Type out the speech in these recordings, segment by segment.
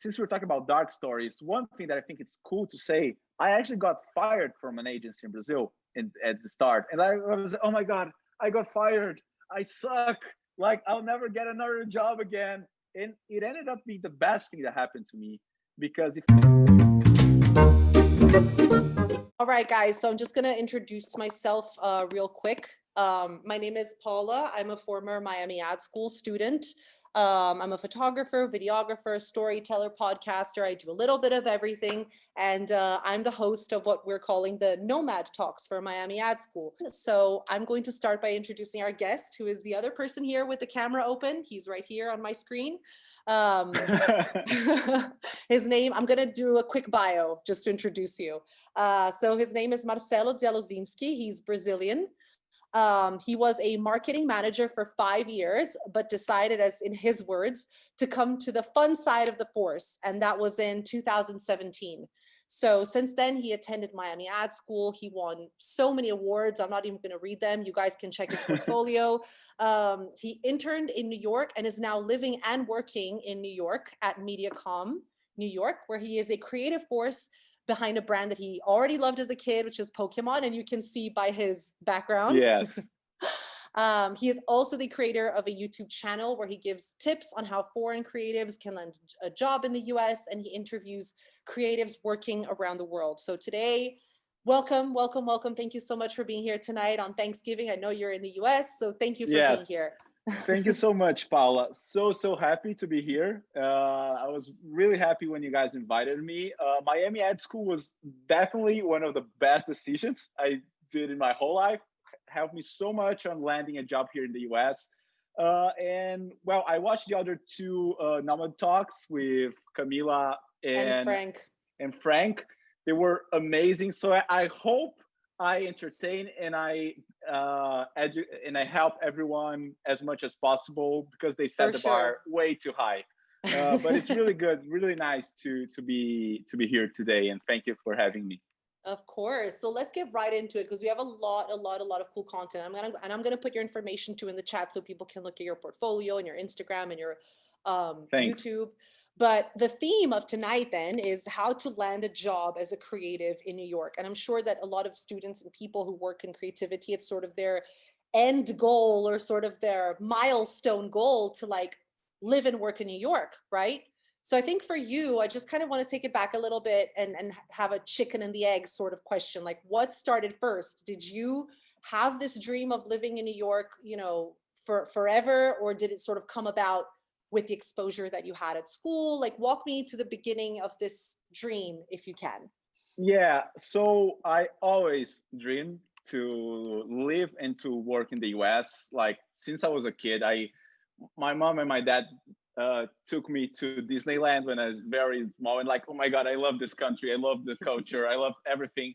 since we're talking about dark stories, one thing that I think it's cool to say, I actually got fired from an agency in Brazil at the start. And I was, oh my God, I got fired. I suck. Like, I'll never get another job again. And it ended up being the best thing that happened to me because if All right, guys. So I'm just going to introduce myself real quick. My name is Paula. I'm a former Miami Ad School student. I'm a photographer, videographer, storyteller, podcaster. I do a little bit of everything. And I'm the host of what we're calling the Nomad Talks for Miami Ad School. So I'm going to start by introducing our guest, who is the other person here with the camera open. He's right here on my screen. His name, I'm going to do a quick bio just to introduce you. So his name is Marcelo Dzialoszynski. He's Brazilian. He was a marketing manager for 5 years, but decided, as in his words, to come to the fun side of the force. And that was in 2017. So since then, he attended Miami Ad School. He won so many awards. I'm not even going to read them. You guys can check his portfolio. He interned in New York and is now living and working in New York at MediaCom, New York, where he is a creative force behind a brand that he already loved as a kid, which is Pokemon. And you can see by his background. yes. He is also the creator of a YouTube channel where he gives tips on how foreign creatives can land a job in the US, and he interviews creatives working around the world. So today, welcome. Thank you so much for being here tonight on Thanksgiving. I know you're in the US, so thank you for being Yes. here. Thank you so much, Paula. So happy to be here. I was really happy when you guys invited me. Miami Ad School was definitely one of the best decisions I did in my whole life. Helped me so much on landing a job here in the US. And well, I watched the other two Nomad Talks with Camila And and Frank. and Frank. They were amazing. So I hope I entertain and I help everyone as much as possible because they set For the sure. bar way too high. But it's really good, really nice to be here today, and thank you for having me. Of course. So let's get right into it because we have a lot of cool content. I'm gonna put your information too in the chat so people can look at your portfolio and your Instagram and your Thanks. YouTube. But the theme of tonight then is how to land a job as a creative in New York. And I'm sure that a lot of students and people who work in creativity, it's sort of their end goal or sort of their milestone goal to like live and work in New York, right? So I think for you, I just kind of want to take it back a little bit and have a chicken and the egg sort of question. Like, what started first? Did you have this dream of living in New York, for forever, or did it sort of come about with the exposure that you had at school? Like, walk me to the beginning of this dream, if you can. Yeah, so I always dreamed to live and to work in the US. Like since I was a kid, my mom and my dad took me to Disneyland when I was very small, and like, oh my God, I love this country, I love the culture, I love everything.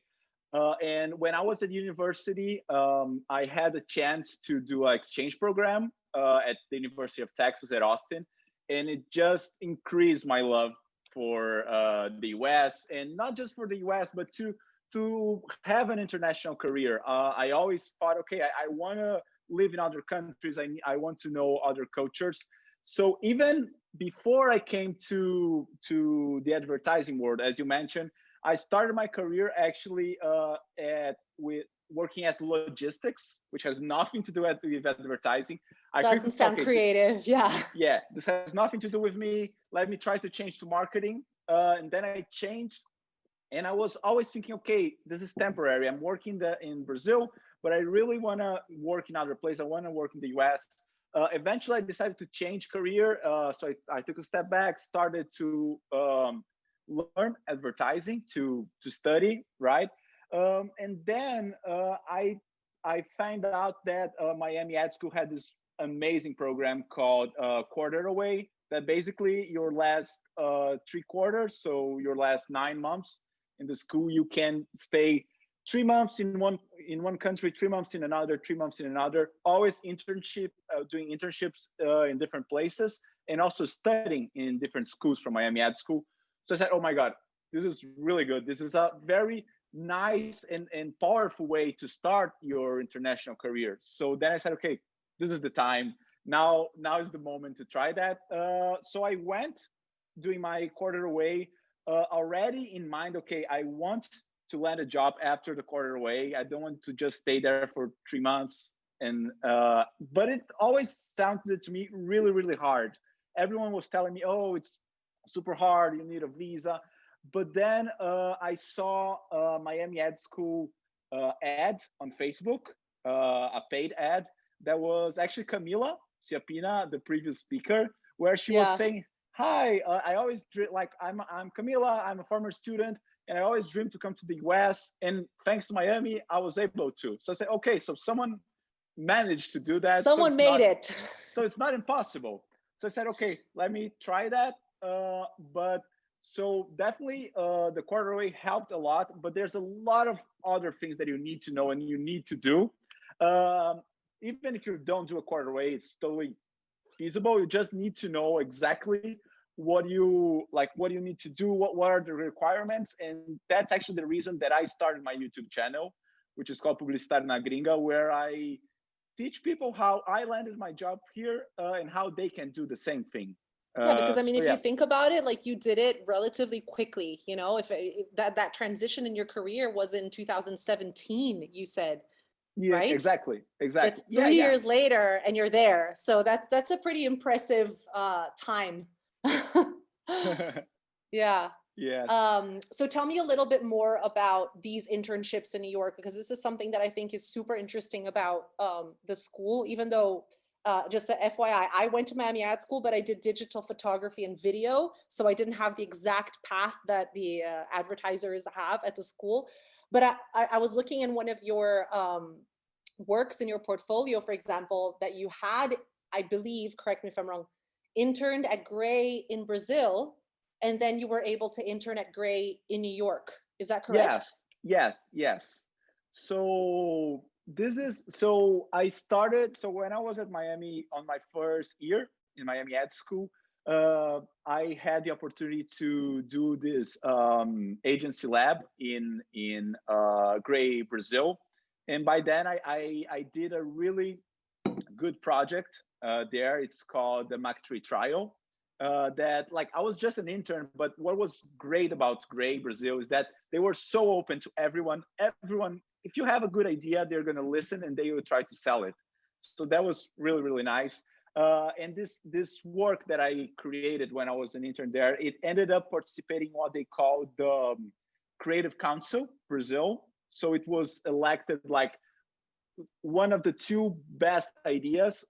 And when I was at university, I had a chance to do an exchange program at the University of Texas at Austin, and it just increased my love for the US, and not just for the US, but to have an international career. I always thought, okay, I want to live in other countries. I want to know other cultures. So even before I came to the advertising world, as you mentioned, I started my career actually at with working at logistics, which has nothing to do with advertising. I quickly Doesn't thought, sound okay, creative. Yeah. yeah, this has nothing to do with me. Let me try to change to marketing. And then I changed, and I was always thinking, okay, this is temporary. I'm working in Brazil, but I really want to work in other places. I want to work in the US. Eventually, I decided to change career. So I took a step back, started to learn advertising, to study, right? And then I found out that Miami Ad School had this amazing program called Quarter Away. That basically your last 3 quarters, so your last 9 months in the school, you can stay 3 months in one country, 3 months in another, 3 months in another. Always doing internships in different places, and also studying in different schools from Miami Ad School. So I said, oh my God, this is really good. This is a very nice and powerful way to start your international career. So then I said, okay, this is the time. Now is the moment to try that. So I went. doing my quarter away already in mind. Okay, I want to land a job after the quarter away. I don't want to just stay there for 3 months. And but it always sounded to me really, really hard. Everyone was telling me, "Oh, it's super hard. You need a visa." But then I saw Miami Ad School ad on Facebook, a paid ad that was actually Camila Ciapina, the previous speaker, where she was Yeah. saying, "Hi, I always like I'm Camila. I'm a former student, and I always dreamed to come to the US. And thanks to Miami, I was able to." So I said, "Okay, so someone managed to do that. Someone made it. So it's not impossible." So I said, "Okay, let me try that." But so definitely the quarterly helped a lot, but there's a lot of other things that you need to know and you need to do. Um, Even if you don't do a quarterly, it's totally feasible. You just need to know exactly what you need to do, what are the requirements. And that's actually the reason that I started my YouTube channel, which is called Publicidade na Gringa, where I teach people how I landed my job here and how they can do the same thing. Yeah, because I mean, So if you yeah, think about it, like you did it relatively quickly, you know, if that transition in your career was in 2017, you said, yeah, right? exactly, That's exactly. Yeah, 3 years later and you're there. So that's a pretty impressive time. yeah. Yeah. Yes. So tell me a little bit more about these internships in New York, because this is something that I think is super interesting about the school, even though just a FYI, I went to Miami Ad School, but I did digital photography and video. So I didn't have the exact path that the advertisers have at the school. But I was looking in one of your works in your portfolio, for example, that you had, I believe, correct me if I'm wrong, interned at Gray in Brazil, and then you were able to intern at Gray in New York. Is that correct? Yes. Yes. Yes. So so I started. So when I was at Miami on my first year in Miami Ad School, I had the opportunity to do this agency lab in Gray, Brazil, and by then I did a really good project there. It's called the Mac Tree Trial. That like I was just an intern, but what was great about Gray Brazil is that they were so open to everyone. Everyone, if you have a good idea, they're gonna listen and they will try to sell it. So that was really really nice. And this work that I created when I was an intern there, it ended up participating in what they call the Creative Council Brazil. So it was elected like one of the two best ideas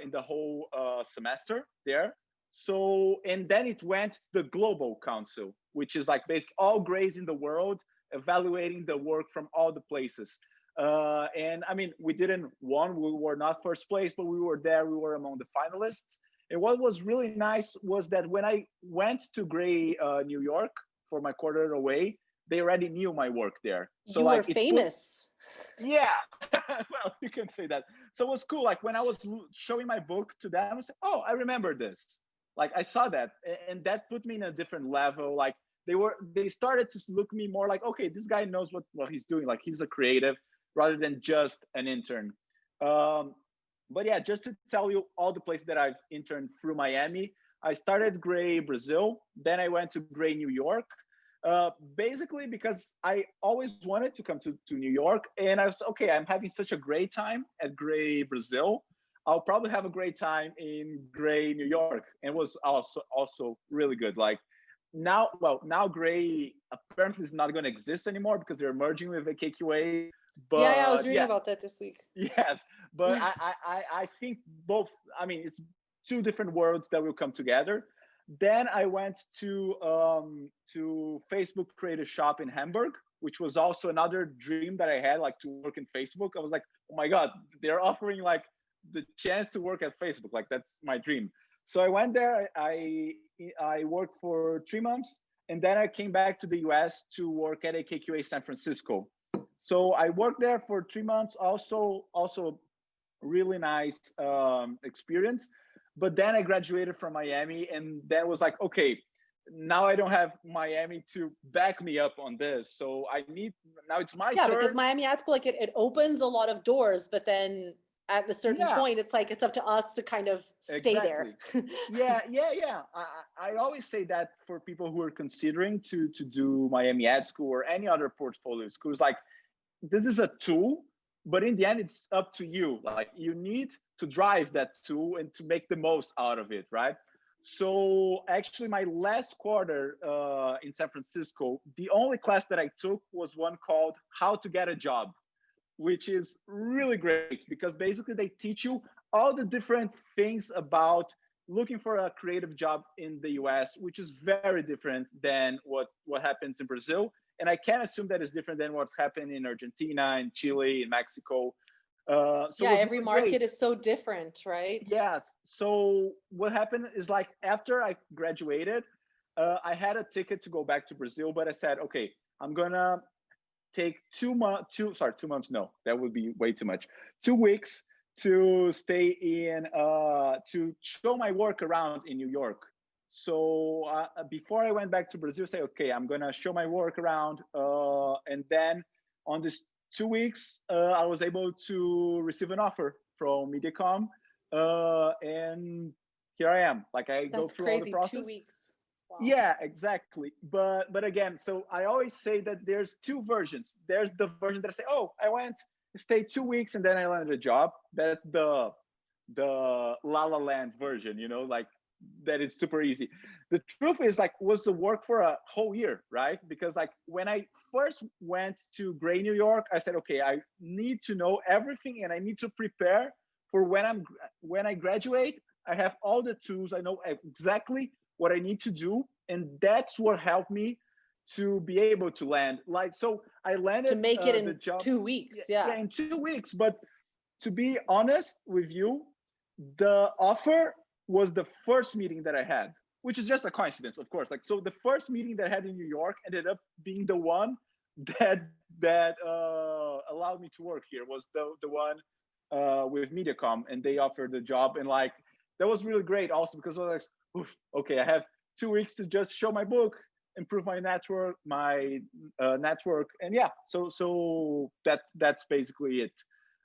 in the whole semester there. So, and then it went to the Global Council, which is like basically all Grays in the world evaluating the work from all the places. And I mean, we didn't won, we were not first place, but we were there, we were among the finalists. And what was really nice was that when I went to Gray, New York for my quarter away, they already knew my work there. So You were like it put, famous. yeah, well, you can say that. So it was cool. Like when I was showing my book to them, I said, "Oh, I remember this. Like I saw that," and that put me in a different level. Like they started to look me more like, okay, this guy knows what he's doing. Like he's a creative rather than just an intern. Um, but yeah, just to tell you all the places that I've interned through Miami. I started Gray Brazil, then I went to Gray New York, basically because I always wanted to come to New York. And I was, okay, I'm having such a great time at Gray Brazil. I'll probably have a great time in Gray New York. And it was also really good. Like now Gray apparently is not going to exist anymore because they're merging with the KQA. Yeah, I But was reading yeah, about that this week. yes. But I think both. I mean, it's two different worlds that will come together. Then I went to Facebook Creative Shop in Hamburg, which was also another dream that I had, like to work in Facebook. I was like, oh my god, they're offering like the chance to work at Facebook. Like that's my dream. So I went there. I worked for 3 months, and then I came back to the US to work at AKQA San Francisco. So I worked there for 3 months. Also really nice experience. But then I graduated from Miami, and that was like, okay, now I don't have Miami to back me up on this. So I need now it's my Yeah, because turn. Miami Ad School, like it opens a lot of doors, but then at a certain Yeah, point, it's like, it's up to us to kind of stay there. exactly. Yeah. I always say that for people who are considering to do Miami Ad School or any other portfolio schools, like this is a tool, but in the end, it's up to you. Like you need to drive that tool and to make the most out of it, right? So actually, my last quarter in San Francisco, the only class that I took was one called "How to Get a Job," which is really great because basically they teach you all the different things about looking for a creative job in the US, which is very different than what happens in Brazil. And I can assume that is different than what's happening in Argentina, in Chile, in Mexico. So it Yeah, was every really market great. is so different, right? Yes. So what happened is like after I graduated, I had a ticket to go back to Brazil, but I said, okay, I'm gonna take 2 months, 2 months, no, that would be way too much. 2 weeks to stay in, to show my work around in New York. So before I went back to Brazil, say, okay, I'm gonna show my work around, and then on this 2 weeks, I was able to receive an offer from MediaCom, and here I am. Like I go That's through all the crazy. Two process. weeks. Wow. Yeah, exactly. But again, so I always say that there's two versions. There's the version that I say, oh, I went, stayed 2 weeks, and then I landed a job. That's the La La Land version, like that is super easy. The truth is like was the work for a whole year, right? Because like when I first went to Gray, New York, I said, okay, I need to know everything and I need to prepare for when I graduate. I have all the tools. I know exactly what I need to do, and that's what helped me to be able to land. Like so, I To landed make it the in job, two yeah, weeks. yeah, Yeah. in 2 weeks. But to be honest with you, the offer was the first meeting that I had, which is just a coincidence, of course. Like so, the first meeting that I had in New York ended up being the one that allowed me to work here. Was the one with MediaCom, and they offered the job, and like that was really great. Also because I was like, oof, okay, I have 2 weeks to just show my book, improve my network, and yeah. So that's basically it.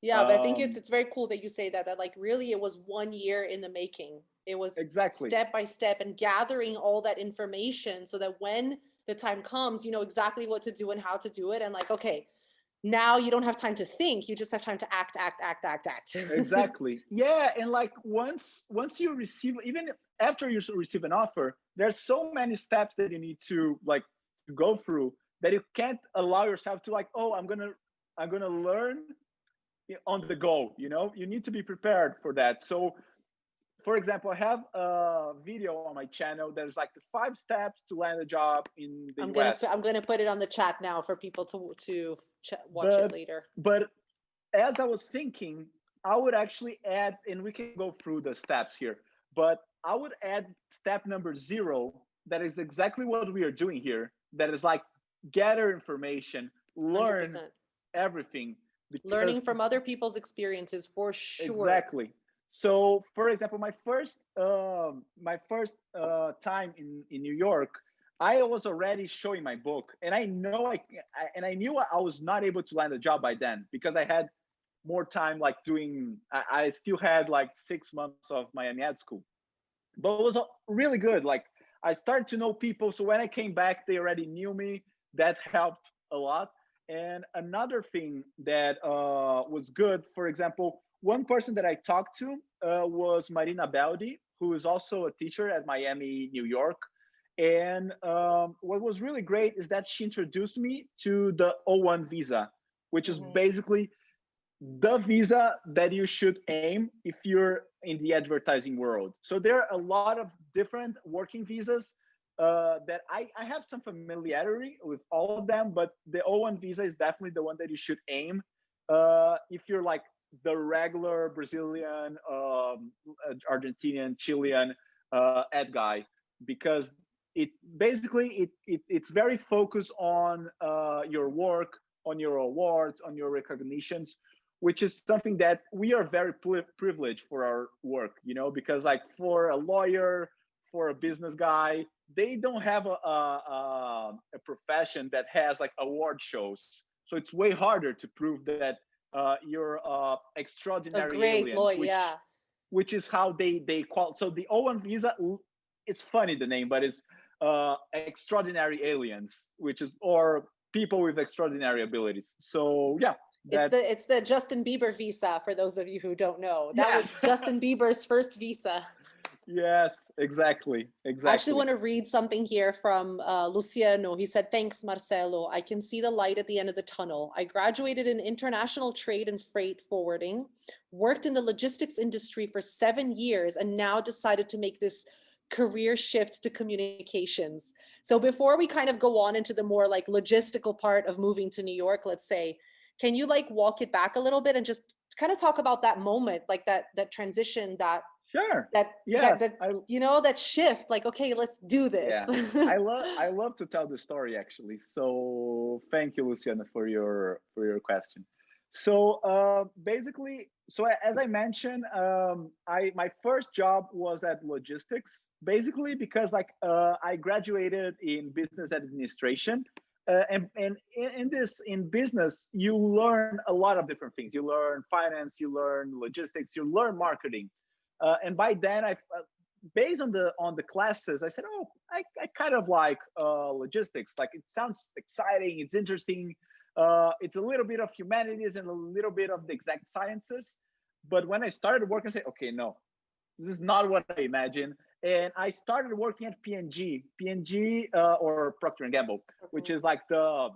Yeah, but I think Um, it's very cool that you say that like really it was 1 year in the making. It was exactly. step by step and gathering all that information so that when the time comes, you know exactly what to do and how to do it. And like, okay, now you don't have time to think. You just have time to act. Exactly. Yeah, and like once you receive, even after you receive an offer, there's so many steps that you need to like to go through that you can't allow yourself to like, oh, I'm gonna learn on the go. You need to be prepared for that. So for example, I have a video on my channel that is like the 5 steps to land a job in the US. I'm gonna put it on the chat now for people to watch it But later. but as I was thinking, I would actually add, and we can go through the steps here, but I would add step number 0. That is exactly what we are doing here. That is like gather information, learn 100%. everything, Learning because from other people's experiences for sure. exactly. So, for example, my first time in New York, I was already showing my book, and I knew I was not able to land a job by then because I had more time, like doing. I still had like 6 months of Miami Ad School, but it was really good. Like I started to know people, so when I came back, they already knew me. That helped a lot. And another thing that was good, for example, one person that I talked to was Marina Beldi, who is also a teacher at Miami, New York. And what was really great is that she introduced me to the O1 visa, which is Hmm. basically the visa that you should aim if you're in the advertising world. So there are a lot of different working visas that I have some familiarity with all of them, but the O1 visa is definitely the one that you should aim if you're like the regular Brazilian, Argentinian, Chilean ad guy, because it basically it's very focused on your work, on your awards, on your recognitions, which is something that we are very privileged for our work, because like for a lawyer, for a business guy, they don't have a profession that has like award shows. So it's way harder to prove that you're A extraordinary great alien, lawyer, yeah. which is how they call. So the O1 visa is funny, the name, but it's extraordinary aliens, which is, or people with extraordinary abilities. So yeah, it's the Justin Bieber visa, for those of you who don't know. That yes. was Justin Bieber's first visa. Yes, exactly. I actually want to read something here from Luciano. He said, "Thanks, Marcelo. I can see the light at the end of the tunnel. I graduated in international trade and freight forwarding, worked in the logistics industry for 7 years, and now decided to make this career shift to communications." So before we kind of go on into the more like logistical part of moving to New York, let's say, can you like walk it back a little bit and just kind of talk about that moment, like that transition, Sure. that Yes. you know, that shift, like, okay, let's do this. Yeah. I love to tell the story actually. So thank you, Luciana, for your question. So basically, so as I mentioned, I my first job was at logistics, basically because like I graduated in business administration, and in business you learn a lot of different things. You learn finance, you learn logistics, you learn marketing, and by then I based on the classes, I said, oh, I kind of like logistics. Like it sounds exciting, it's interesting. It's a little bit of humanities and a little bit of the exact sciences. But when I started working, I said, okay, no, this is not what I imagined. And I started working at P&G, or Procter and Gamble, which is like the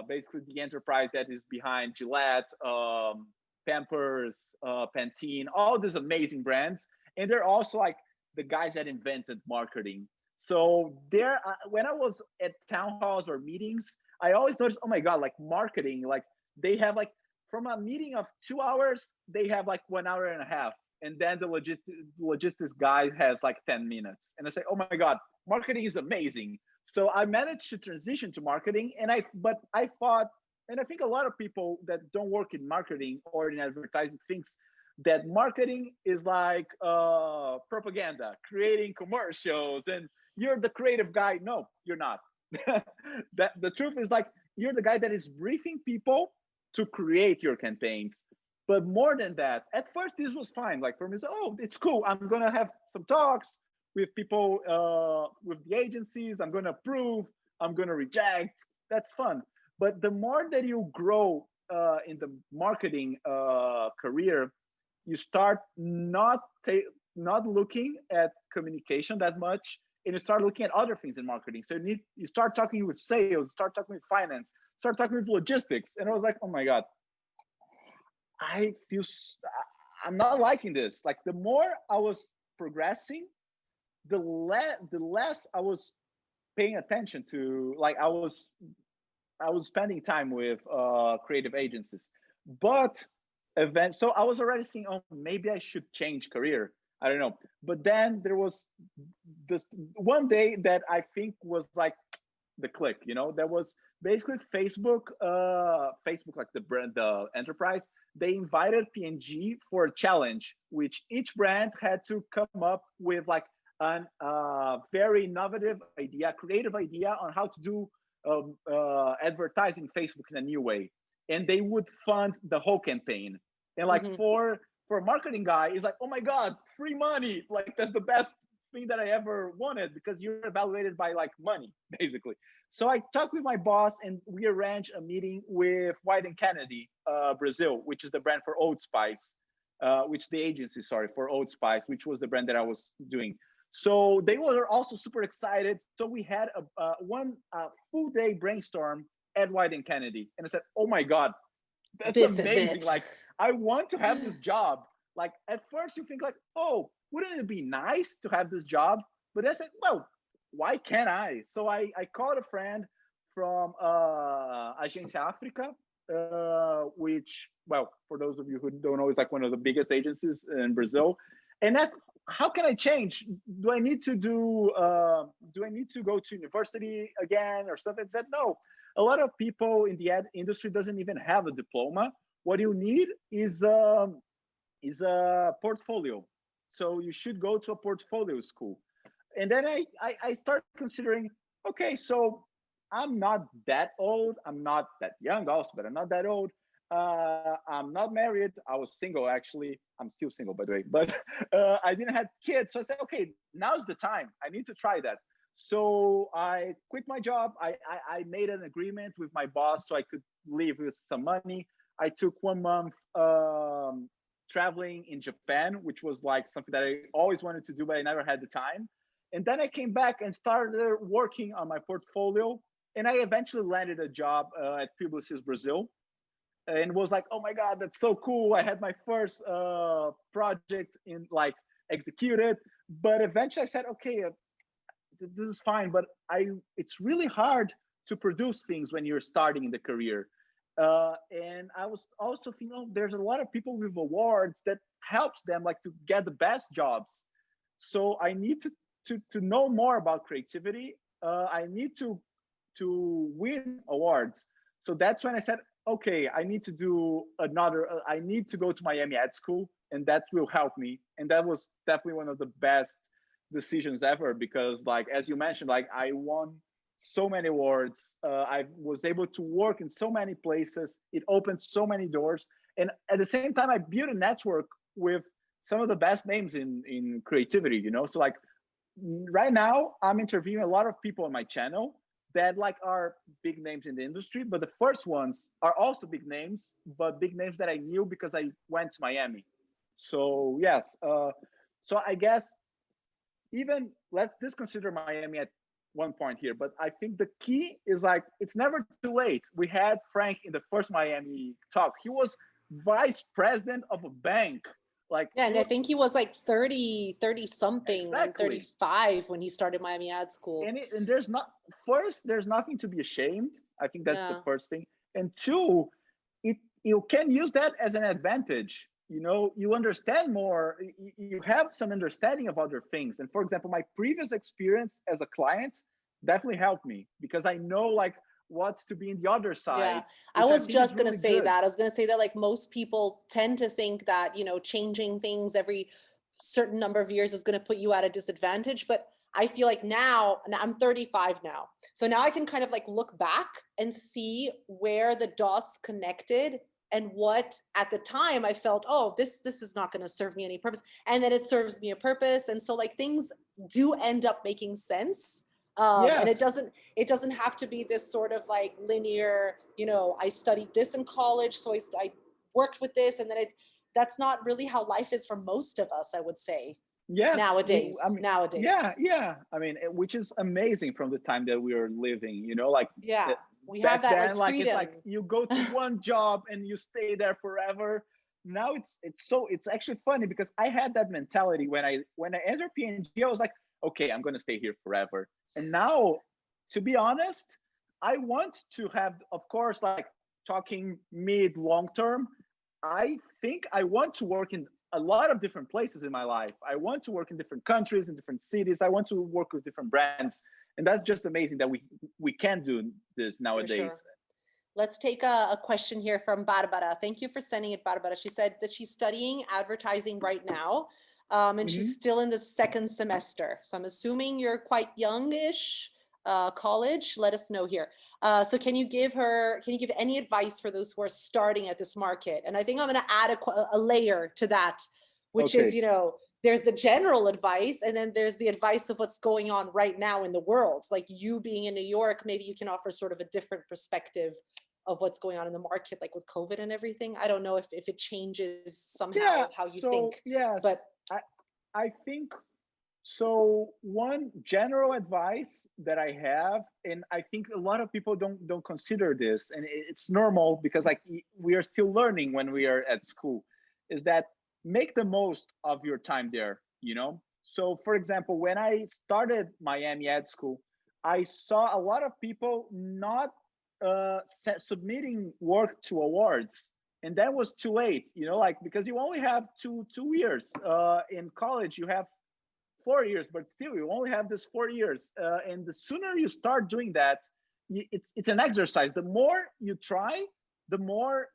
basically the enterprise that is behind Gillette, Pampers, Pantene, all these amazing brands. And they're also like the guys that invented marketing. So there, when I was at town halls or meetings, I always noticed, oh my god, like marketing, like they have like from a meeting of 2 hours, they have like 1 hour and a half, and then the logistics guy has like 10 minutes. And I say, oh my god, marketing is amazing. So I managed to transition to marketing, but I thought, and I think a lot of people that don't work in marketing or in advertising thinks that marketing is like propaganda, creating commercials, and you're the creative guy. No, you're not. That the truth is like you're the guy that is briefing people to create your campaigns. But more than that, at first this was fine. Like for me, so, oh, it's cool. I'm gonna have some talks with people, with the agencies. I'm gonna approve. I'm gonna reject. That's fun. But the more that you grow in the marketing career, you start not looking at communication that much, and you start looking at other things in marketing. So you start talking with sales, start talking with finance, start talking with logistics. And I was like, oh my god, I feel I'm not liking this. Like the more I was progressing, the less I was paying attention to. Like I was spending time with creative agencies, but so I was already seeing, oh, maybe I should change career. I don't know. But then there was this one day that I think was like the click. That was basically Facebook, like the brand, the enterprise. They invited P&G for a challenge, which each brand had to come up with like an very innovative idea, creative idea on how to do advertising Facebook in a new way, and they would fund the whole campaign. And like for a marketing guy, it's like, oh my god, free money! Like that's the best thing that I ever wanted, because you're evaluated by like money, basically. So I talked with my boss, and we arranged a meeting with White and Kennedy, Brazil, which is the brand for Old Spice, which the agency, sorry, for Old Spice, which was the brand that I was doing. So they were also super excited. So we had one full day brainstorm at White and Kennedy, and I said, "Oh my god, that's This amazing! Like, I want to have this job." Like at first, you think like, "Oh, wouldn't it be nice to have this job?" But I said, "Well, why can't I?" So I called a friend from Agência Africa, which, well, for those of you who don't know, is like one of the biggest agencies in Brazil, and asked, how can I change? Do I need to go to university again or something? I said, no. A lot of people in the ad industry doesn't even have a diploma. What you need is a portfolio. So you should go to a portfolio school. And then I start considering, okay, so I'm not that old. I'm not that young also, but I'm not that old. I'm not married. I was single, actually. I'm still single, by the way, but I didn't have kids. So I said, okay, now's the time. I need to try that. So I quit my job. I made an agreement with my boss so I could leave with some money. I took 1 month traveling in Japan, which was like something that I always wanted to do, but I never had the time. And then I came back and started working on my portfolio. And I eventually landed a job at Publicis Brazil, and was like, oh my God, that's so cool. I had my first project in like executed, but eventually I said, okay, this is fine, but it's really hard to produce things when you're starting in the career. And I was also thinking, oh, there's a lot of people with awards that helps them like to get the best jobs. So I need to know more about creativity. I need to win awards. So that's when I said, okay, I need to do another, I need to go to Miami Ad School, and that will help me. And that was definitely one of the best decisions ever, because like, as you mentioned, like I won so many awards. I was able to work in so many places. It opened so many doors. And at the same time, I built a network with some of the best names in creativity, you know? So like right now I'm interviewing a lot of people on my channel that like are big names in the industry, but the first ones are also big names, but big names that I knew because I went to Miami. So yes, so I guess even let's disconsider Miami at one point here, but I think the key is like it's never too late. We had Frank in the first Miami talk. He was vice president of a bank. Like Yeah, and I think he was like 30 something, and exactly. 35 when he started Miami Ad School. And there's not, first, there's nothing to be ashamed. I think that's the Yeah. first thing. And two, you can use that as an advantage. You know, you understand more, you have some understanding of other things. And for example, my previous experience as a client definitely helped me because I know like what's to be in the other Yeah, side, I which I was think is just gonna really say good. that. I was gonna say that like most people tend to think that, changing things every certain number of years is gonna put you at a disadvantage. But I feel like now, and I'm 35 now. So now I can kind of like look back and see where the dots connected and what at the time I felt, oh, this is not gonna serve me any purpose. And then it serves me a purpose. And so like things do end up making sense. And it Yes. doesn't have to be this sort of like linear, I studied this in college, so I worked with this, and then that's not really how life is for most of us, I would say, Yes, I nowadays. mean, yeah, Nowadays. yeah. I mean, which is amazing from the time that we are living. You know, like Yeah. uh, We have back that then, like like it's freedom. like you go to one job and you stay there forever. Now it's actually funny because I had that mentality when I entered PNG. I was like, okay, I'm gonna stay here forever. And now, to be honest, I want to have, of course, like talking mid long term. I think I want to work in a lot of different places in my life. I want to work in different countries, in different cities. I want to work with different brands, and that's just amazing that we can do this For nowadays. sure. Let's take a question here from Barbara. Thank you for sending it, Barbara. She said that she's studying advertising right now, and she's Hmm. still in the second semester. So I'm assuming you're quite youngish, college. Let us know here. So can you give any advice for those who are starting at this market? And I think I'm going to add a layer to that, which is, Okay. there's the general advice, and then there's the advice of what's going on right now in the world. Like you being in New York, maybe you can offer sort of a different perspective of what's going on in the market, like with COVID and everything. I don't know if it changes Yeah. somehow how you So think, yes, but I I think so. One general advice that I have, and I think a lot of people don't consider this, and it's normal because like we are still learning when we are at school, is that make the most of your time there. You know. So for example, when I started Miami Ad School, I saw a lot of people not submitting work to awards, and that was too late. You know, like because you only have two years in college, you have 4 years, but still you only have this 4 years. And the sooner you start doing that, it's an exercise. The more you try, the more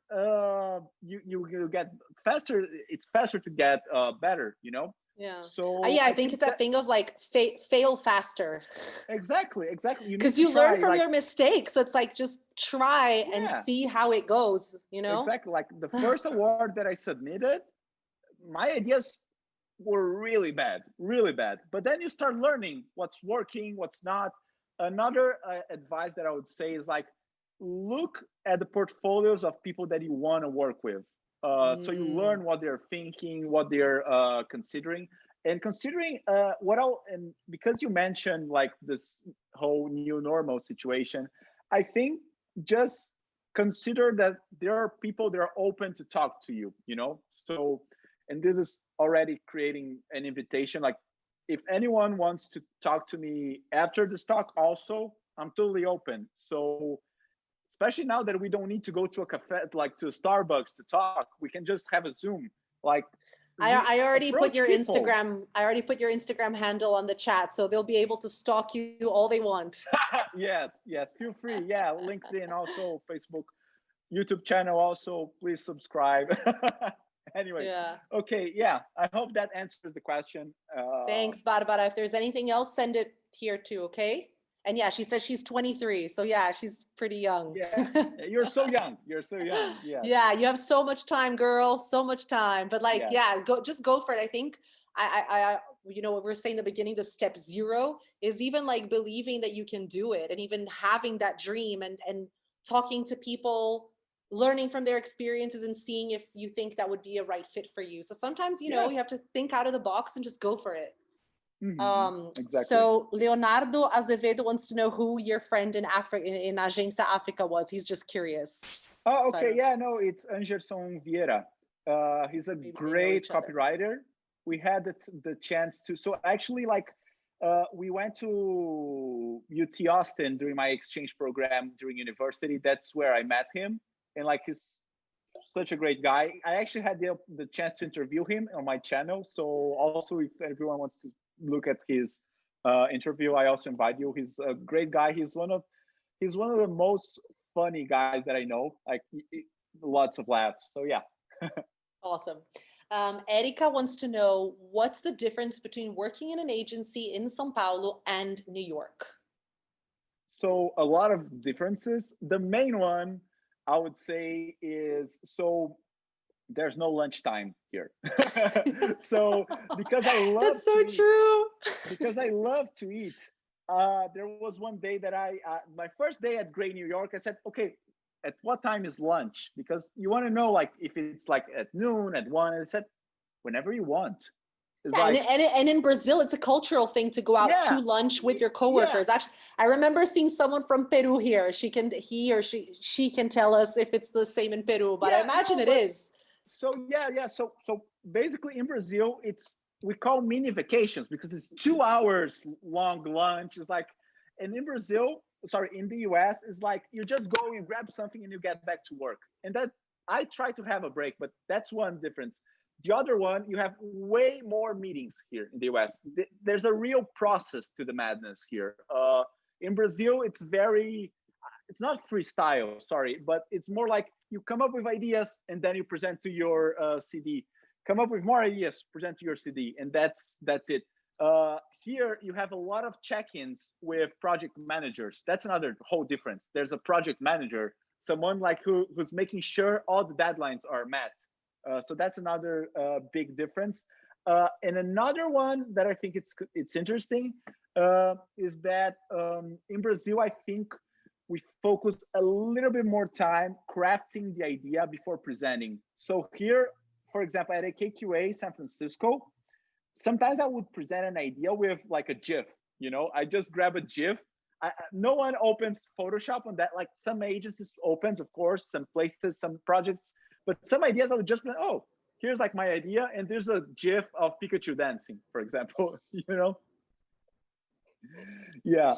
you get faster. It's faster to get better. You know. Yeah. So Yeah, I I think think it's that that thing of like fail faster. exactly, exactly. You need Because to you learn try. from Like, your mistakes. It's like just try and yeah, see how it goes, you know? exactly. Like the first award that I submitted, my ideas were really bad, really bad. But then you start learning what's working, what's not. Another advice that I would say is like, look at the portfolios of people that you want to work with. So you Mm, learn what they're thinking, what they're considering, and considering and because you mentioned like this whole new normal situation, I think just consider that there are people that are open to talk to you. So, and this is already creating an invitation. Like, if anyone wants to talk to me after this talk, also, I'm totally open. So, especially now that we don't need to go to a cafe, like to Starbucks to talk, we can just have a Zoom. Like, I already put approach your people. Instagram, I already put your Instagram handle on the chat, so they'll be able to stalk you all they want. Yes, yes, feel free. Yeah, LinkedIn, also Facebook, YouTube channel, also, please subscribe. Anyway, Yeah. okay, yeah, I hope that answers the question. Thanks, Barbara. If there's anything else, send it here too, okay? And yeah, she says she's 23. So yeah, she's pretty young. Yeah, you're so young. You're so young. Yes, Yeah, you have so much time, girl. So much time. But like, yes, yeah, just go for it. I think what we were saying in the beginning, the step zero is even like believing that you can do it and even having that dream and talking to people, learning from their experiences and seeing if you think that would be a right fit for you. So sometimes, yes. you have to think out of the box and just go for it. Exactly. So Leonardo Azevedo wants to know who your friend in Africa in Agência Africa was. He's just curious. Oh, So I okay. don't Yeah, no, it's Anderson Vieira. He's a maybe they know great each other. copywriter. We had the chance to. So actually, like, we went to UT Austin during my exchange program during university. That's where I met him, and like, he's such a great guy. I actually had the chance to interview him on my channel. So also, if everyone wants to look at his interview, I also invite you. He's a great guy. He's one of the most funny guys that I know. Like, lots of laughs. So yeah. Awesome. Erika wants to know what's the difference between working in an agency in São Paulo and New York? So a lot of differences. The main one I would say is, so there's no lunchtime here. So because I love That's so to eat, true. eat. There was one day that my first day at Gray New York, I said, okay, at what time is lunch? Because you want to know, like, if it's like at noon, at 1. And I said, whenever you want. It's Yeah, like, and in Brazil, it's a cultural thing to go out yeah, to lunch with your yeah, coworkers. Actually, I remember seeing someone from Peru here. He or she can tell us if it's the same in Peru, but I yeah. imagine No, it but is. so yeah, yeah. So basically, in Brazil, it's we call mini vacations because it's 2 hours long lunch. It's like, and in Brazil, sorry, in the US, it's like you just go and grab something and you get back to work. And that, I try to have a break, but that's one difference. The other one, you have way more meetings here in the US. There's a real process to the madness here. In Brazil, it's not freestyle, sorry, but it's more like you come up with ideas and then you present to your CD. Come up with more ideas, present to your CD, and that's it. Here you have a lot of check-ins with project managers. That's another whole difference. There's a project manager, someone like who's making sure all the deadlines are met. So that's another big difference. And another one that I think it's interesting is that in Brazil, I think we focus a little bit more time crafting the idea before presenting. So here, for example, at a KQA San Francisco, sometimes I would present an idea with like a GIF. I just grab a GIF. No one opens Photoshop on that. Like, some agencies opens, of course, some places, some projects, but some ideas I would just be like, oh, here's like my idea, and there's a GIF of Pikachu dancing, for example. Yeah.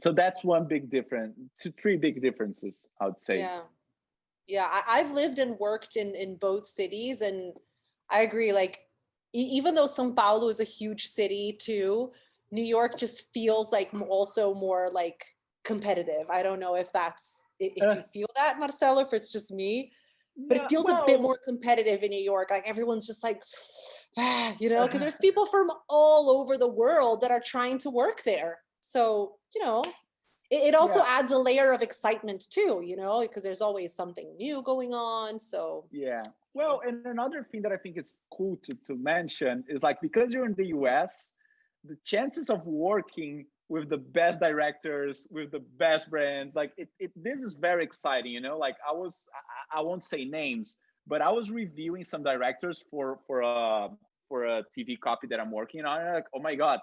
So that's one big difference. Three big differences, I would say. Yeah. Yeah, I've lived and worked in both cities, and I agree. Like, even though São Paulo is a huge city too, New York just feels like also more like competitive. I don't know if that's if Uh, you feel that, Marcelo, if it's just me. but it Yeah, feels a bit well, more competitive in New York. Like everyone's just like, you know, because there's people from all over the world that are trying to work there. So, you know, it also yeah, adds a layer of excitement too, you know, because there's always something new going on. So, yeah. you know, Well, and another thing that I think is cool to mention is like because you're in the US, the chances of working with the best directors, with the best brands, like this is very exciting, you know. Like I won't say names, but I was reviewing some directors for a TV copy that I'm working on. And I'm like, oh my god,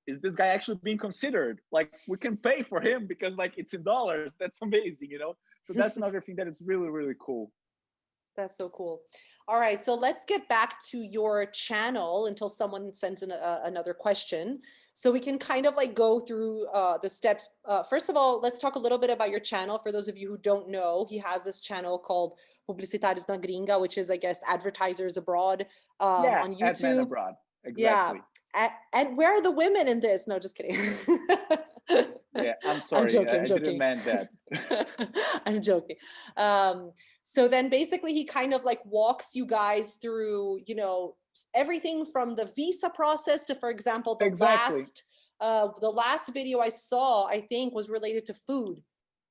is this guy actually being considered? Like we can pay for him because like it's in dollars. That's amazing, you know. So that's another thing that is really really cool. that's so cool. All right, so let's get back to your channel until someone sends in another question. So we can kind of like go through the steps. First of all, let's talk a little bit about your channel. For those of you who don't know, he has this channel called Publicitários na Gringa, which is, I guess, advertisers abroad Yeah, on at Men YouTube. Abroad, Yeah. exactly. And where are the women in this? No, just kidding. Yeah, I'm I'm sorry, joking, I'm I didn't joking. mean that. I'm joking. So then basically he kind of like walks you guys through, you know, everything from the visa process to, for example, Exactly. the last video I saw, I think was related to food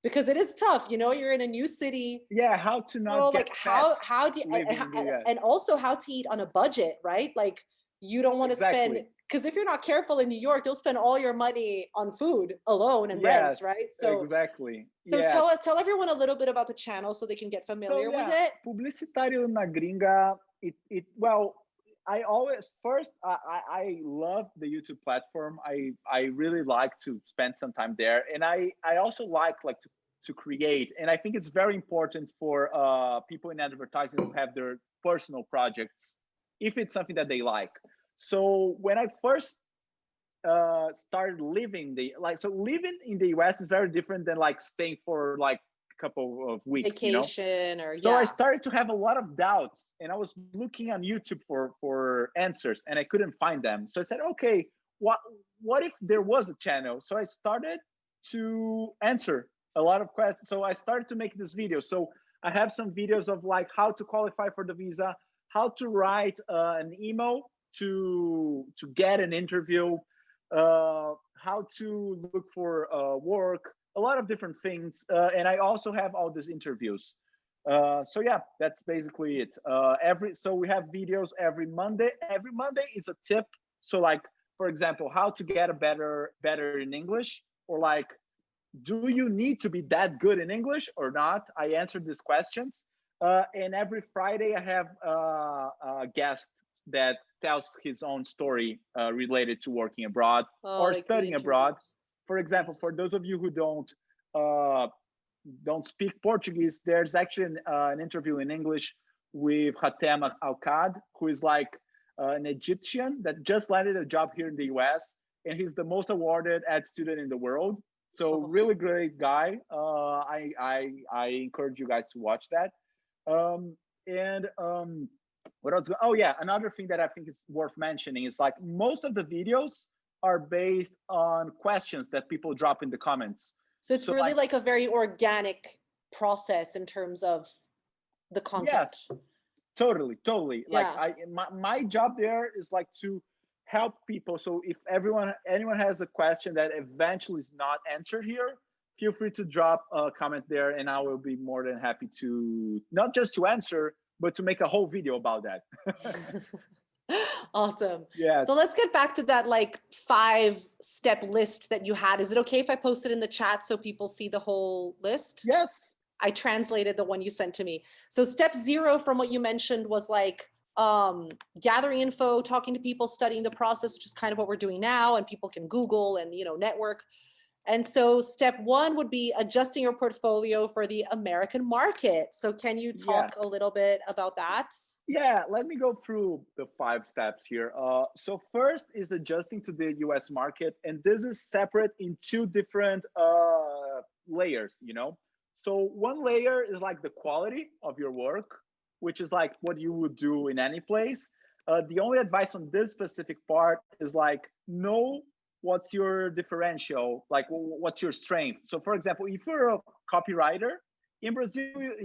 because it is tough, you know, you're in a new city, Yeah, how to oh, not like get fat how do you living in the US. and also how to eat on a budget, right? Like you don't want to spend, Exactly. because if you're not careful in New York, you'll spend all your money on food alone and rent, Yes, right? exactly. So Yes. tell everyone a little bit about the channel so they can get So familiar with yeah, it. Publicitário na Gringa, it well, I always first I love the YouTube platform. I really like to spend some time there, and I also like to create, and I think it's very important for people in advertising to have their personal projects if it's something that they like. So when I first started living the like so living in the US is very different than like staying for like a couple of weeks, you know. Vacation or So I yeah. started to have a lot of doubts, and I was looking on YouTube for answers, and I couldn't find them. So I said, okay, what if there was a channel? So I started to answer a lot of questions. So I started to make this video. So I have some videos of like how to qualify for the visa, how to write an email to get an interview, how to look for work, a lot of different things. And I also have all these interviews. So yeah, that's basically it. Every so we have videos every Monday. Every Monday is a tip. So like for example, how to get a better in English, or like do you need to be that good in English or not? I answered these questions. And every Friday I have a guest that tells his own story related to working abroad Oh, or like the studying abroad. interviews. For example, Nice. for those of you who uh, don't speak Portuguese, there's actually an interview in English with Hatem Alkad, who is like an Egyptian that just landed a job here in the US, and he's the most awarded ad student in the world. So Oh, really great guy. I encourage you guys to watch that. And what else? Oh yeah, another thing that I think is worth mentioning is like most of the videos are based on questions that people drop in the comments. so it's So really like like a very organic process in terms of the content. yes, totally. Like Yeah. my job there is like to help people. So if anyone has a question that eventually is not answered here, feel free to drop a comment there, and I will be more than happy to not just to answer, but to make a whole video about that. Awesome. So Yes, let's get back to that like 5-step list that you had. Is it okay if I post it in the chat so people see the whole list? yes, I translated the one you sent to me. So step 0 from what you mentioned was like gathering info, talking to people, studying the process, which is kind of what we're doing now, and people can Google and, you know, network. And so step 1 would be adjusting your portfolio for the American market. So can you talk a yes. little bit about that? Yeah, let me go through the 5 steps here. So first is adjusting to the US market, and this is separate in two different layers, you know. So one layer is like the quality of your work, which is like what you would do in any place. The only advice on this specific part is like know what's your differential, like what's your strength. So for example, if you're a copywriter in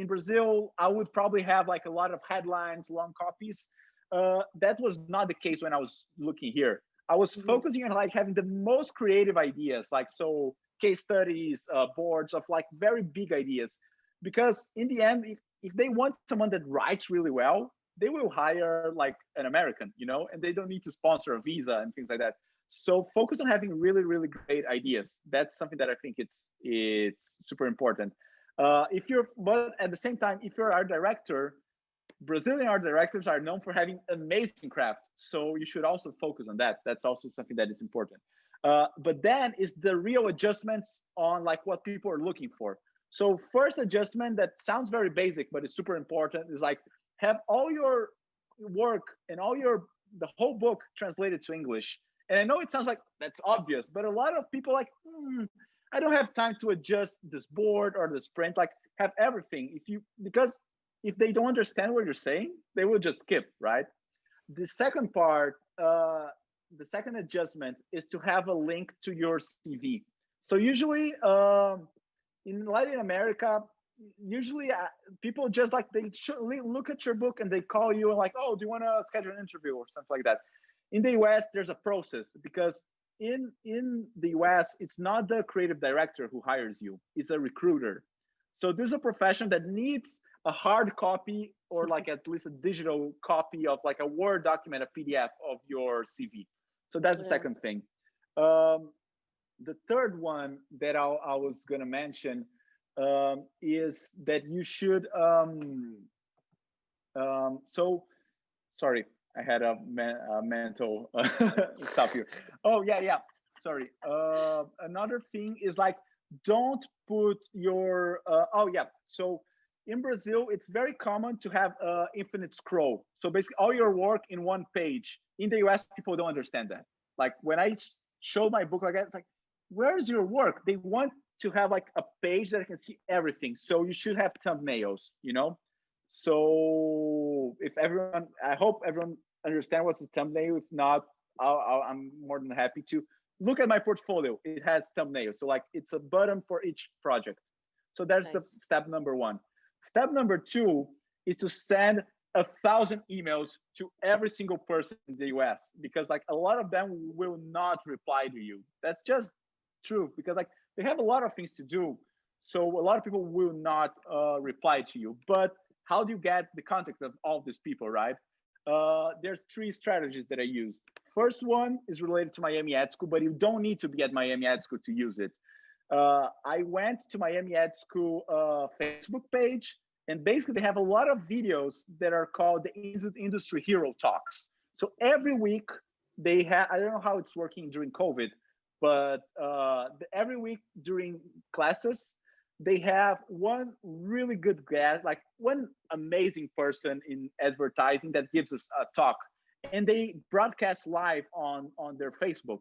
Brazil, I would probably have like a lot of headlines, long copies. That was not the case when I was looking here. I was Mhm. focusing on like having the most creative ideas, like so case studies, boards of like very big ideas. Because in the end, if they want someone that writes really well, they will hire like an American, and they don't need to sponsor a visa and things like that. So focus on having really, really great ideas. That's something that I think it's super important. But at the same time, if you're art director, Brazilian art directors are known for having amazing craft. So you should also focus on that. That's also something that is important. But then is the real adjustments on like what people are looking for. So first adjustment that sounds very basic, but it's super important is like have all your work and the whole book translated to English. And I know it sounds like that's obvious, but a lot of people like, I don't have time to adjust this board or this print. Like have everything. Because if they don't understand what you're saying, they will just skip, right? The second part, the second adjustment is to have a link to your CV. So usually in Latin America, usually people just like they look at your book and they call you and like, oh, do you want to schedule an interview or something like that. In the US, there's a process because in the US, it's not the creative director who hires you; it's a recruiter. So this is a profession that needs a hard copy or like at least a digital copy of like a Word document, a PDF of your CV. So that's the Yeah. second thing. Um, the third one that I was gonna mention is that you should. So sorry, I had a mental stop here. Oh yeah. Sorry. Another thing is like don't put your. Oh yeah. So in Brazil, it's very common to have infinite scroll. So basically, all your work in one page. In the US, people don't understand that. Like when I show my book like that, it's like, where's your work? They want to have like a page that can see everything. So you should have thumbnails. So if everyone, I hope everyone understand what's a thumbnail. If not, I'm more than happy to look at my portfolio. It has thumbnails. So like it's a button for each project. So that's the Nice. step number one. Step number two is to send 1,000 emails to every single person in the US because like a lot of them will not reply to you. That's just true because like they have a lot of things to do. So a lot of people will not reply to you. But how do you get the contact of all these people, right? There's three strategies that I use. First one is related to Miami Ed School, but you don't need to be at Miami Ed School to use it. I went to Miami Ed School Facebook page, and basically they have a lot of videos that are called the Industry Hero Talks. So every week they have, I don't know how it's working during COVID, but every week during classes, they have one really good guest, like one amazing person in advertising that gives us a talk, and they broadcast live on their Facebook.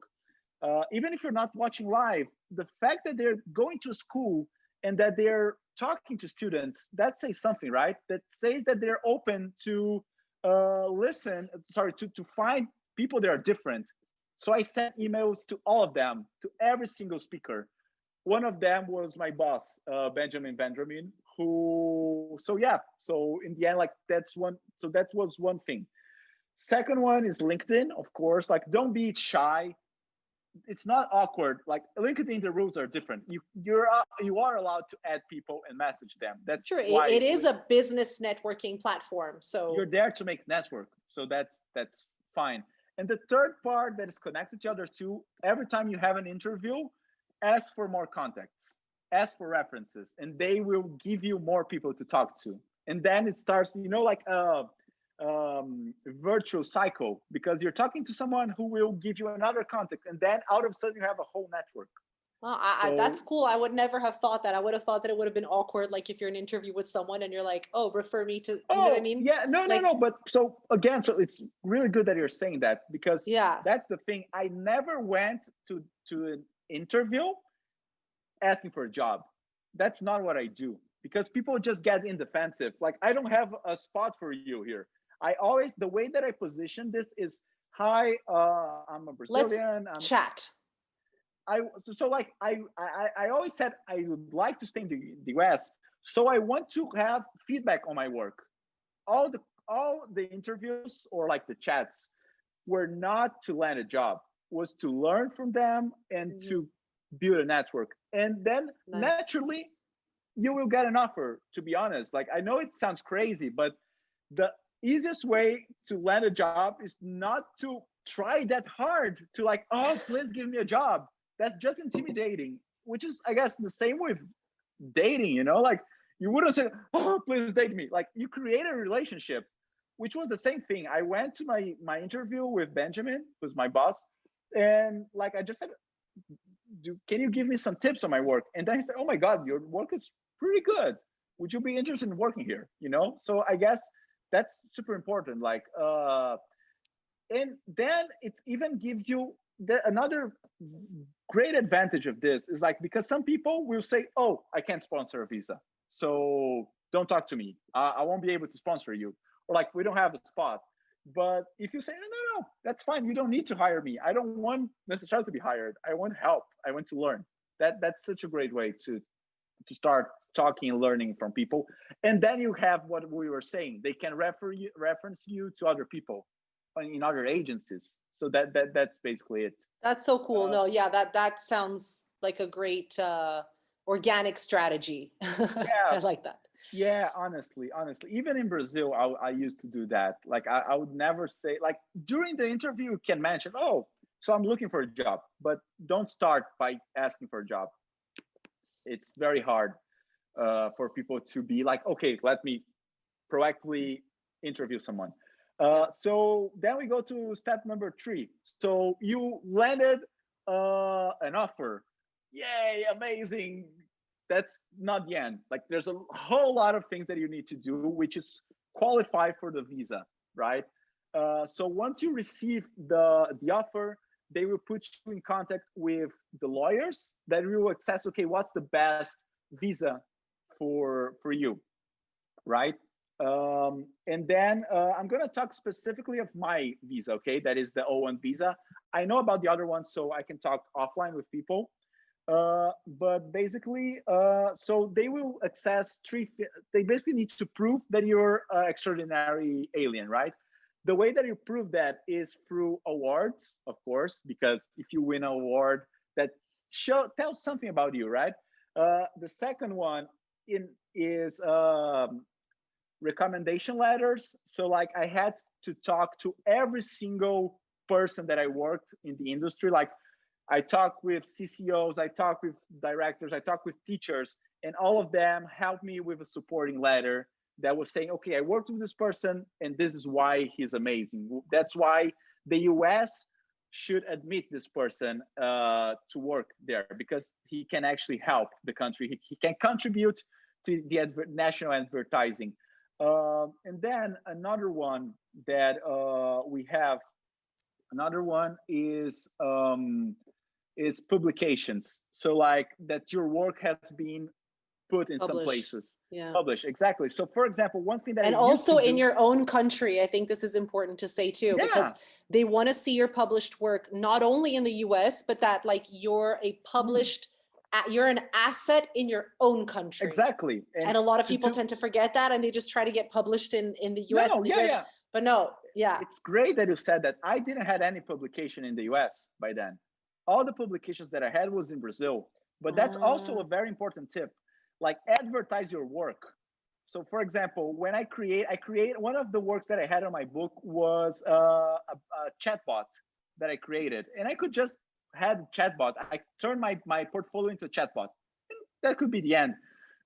Even if you're not watching live, the fact that they're going to school and that they're talking to students, that says something, right? That says that they're open to to find people that are different. So I sent emails to all of them, to every single speaker. One of them was my boss, Benjamin, who, so yeah, so in the end, like that's one, so that was one thing. Second one is LinkedIn, of course, like don't be shy. It's not awkward. Like LinkedIn, the rules are different. You are allowed to add people and message them. That's Sure, why it is a business networking platform. So you're there to make network. So that's fine. And the third part that is connected to other two, every time you have an interview, ask for more contacts, ask for references, and they will give you more people to talk to. And then it starts, like a virtual cycle because you're talking to someone who will give you another contact, and then out of a sudden you have a whole network. well, So that's cool. I would never have thought that. I would have thought that it would have been awkward, like if you're in an interview with someone and you're like, "Oh, refer me to," you know what I oh mean? yeah, Like, no, but so again, so it's really good that you're saying that because yeah, that's the thing. I never went to an interview asking for a job. That's not what I do because people just get in defensive. Like I don't have a spot for you here. I always, the way that I position this is, hi, I'm a let's Brazilian. chat. I so like I always said I would like to stay in the US, So I want to have feedback on my work. All the interviews or like the chats were not to land a job, was to learn from them and to build a network. And then Nice. naturally you will get an offer, to be honest. Like, I know it sounds crazy, but the easiest way to land a job is not to try that hard to like, oh, please give me a job. That's just intimidating, which is, I guess, the same with dating, like you wouldn't say, oh, please date me. Like, you create a relationship, which was the same thing. I went to my interview with Benjamin, who's my boss, and like I just said, can you give me some tips on my work? And then he said, oh my God, your work is pretty good. Would you be interested in working here? So I guess that's super important. Like, and then it even gives you another great advantage of this is like, because some people will say, oh, I can't sponsor a visa, so don't talk to me. I won't be able to sponsor you, or like, we don't have a spot. But if you say, no, that's fine, you don't need to hire me, I don't want necessarily to be hired, I want help, I want to learn. That's such a great way to start talking and learning from people. And then you have what we were saying, they can reference you to other people in other agencies. So that's basically it. That's so cool. No, yeah, that sounds like a great organic strategy. I Yeah, like that. yeah, honestly, even in Brazil, I used to do that. Like, I would never say, like, during the interview you can mention, oh, so I'm looking for a job, but don't start by asking for a job. It's very hard for people to be like, okay, let me proactively interview someone. So then we go to step number 3. So you landed an offer. Yay, amazing. That's not the end. Like, there's a whole lot of things that you need to do, which is qualify for the visa, right? So once you receive the offer, they will put you in contact with the lawyers that will assess, okay, what's the best visa for you, right? And then I'm going to talk specifically of my visa, okay? That is the O1 visa. I know about the other ones, so I can talk offline with people. But basically, so they will access they basically need to prove that you're an extraordinary alien, right? The way that you prove that is through awards, of course, because if you win an award, that tells something about you, right? The second one is recommendation letters. So like, I had to talk to every single person that I worked in the industry. Like, I talked with CCOs, I talked with directors, I talked with teachers, and all of them helped me with a supporting letter that was saying, okay, I worked with this person and this is why he's amazing. That's why the US should admit this person to work there, because he can actually help the country. He can contribute to the national advertising. And then another one that we have, another one is publications. So like, that your work has been put in some Published. places. Yeah. Published, exactly. So for example, one thing that And also in your own country, I think this is important to say too, because they want to see your published work, not only in the US, but that like you're a published, you're an asset in your own country. Exactly. And a lot of people tend to forget that, and they just try to get published in the US. No, yeah. But no, yeah. It's great that you said that. I didn't have any publication in the US by then. All the publications that I had was in Brazil. But that's also a very important tip. Like, advertise your work. So for example, when I create one of the works that I had on my book was a chatbot that I created. And I could just had a chatbot. I turned my portfolio into a chatbot. And that could be the end.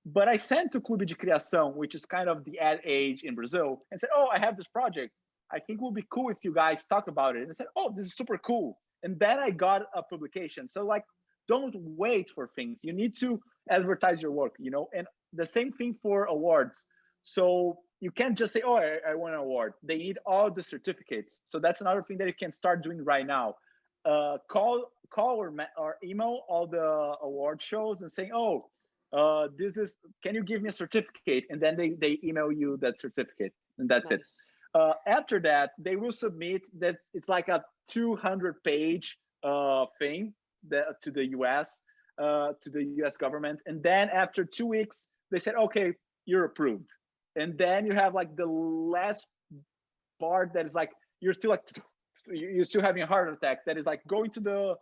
But I sent to Clube de Criação, which is kind of the ad age in Brazil, and said, oh, I have this project. I think it would be cool if you guys talk about it. And I said, oh, this is super cool. And then I got a publication. So like, don't wait for things. You need to advertise your work, and the same thing for awards. So you can't just say, oh, I won an award. They need all the certificates. So that's another thing that you can start doing right now. Call or email all the award shows and say, oh, can you give me a certificate? And then they email you that certificate, and that's it. After that, they will submit that. It's like a 200-page thing to the US government. And then after 2 weeks, they said, okay, you're approved. And then you have like the last part that is like you're still like you're still having a heart attack. That is like going to the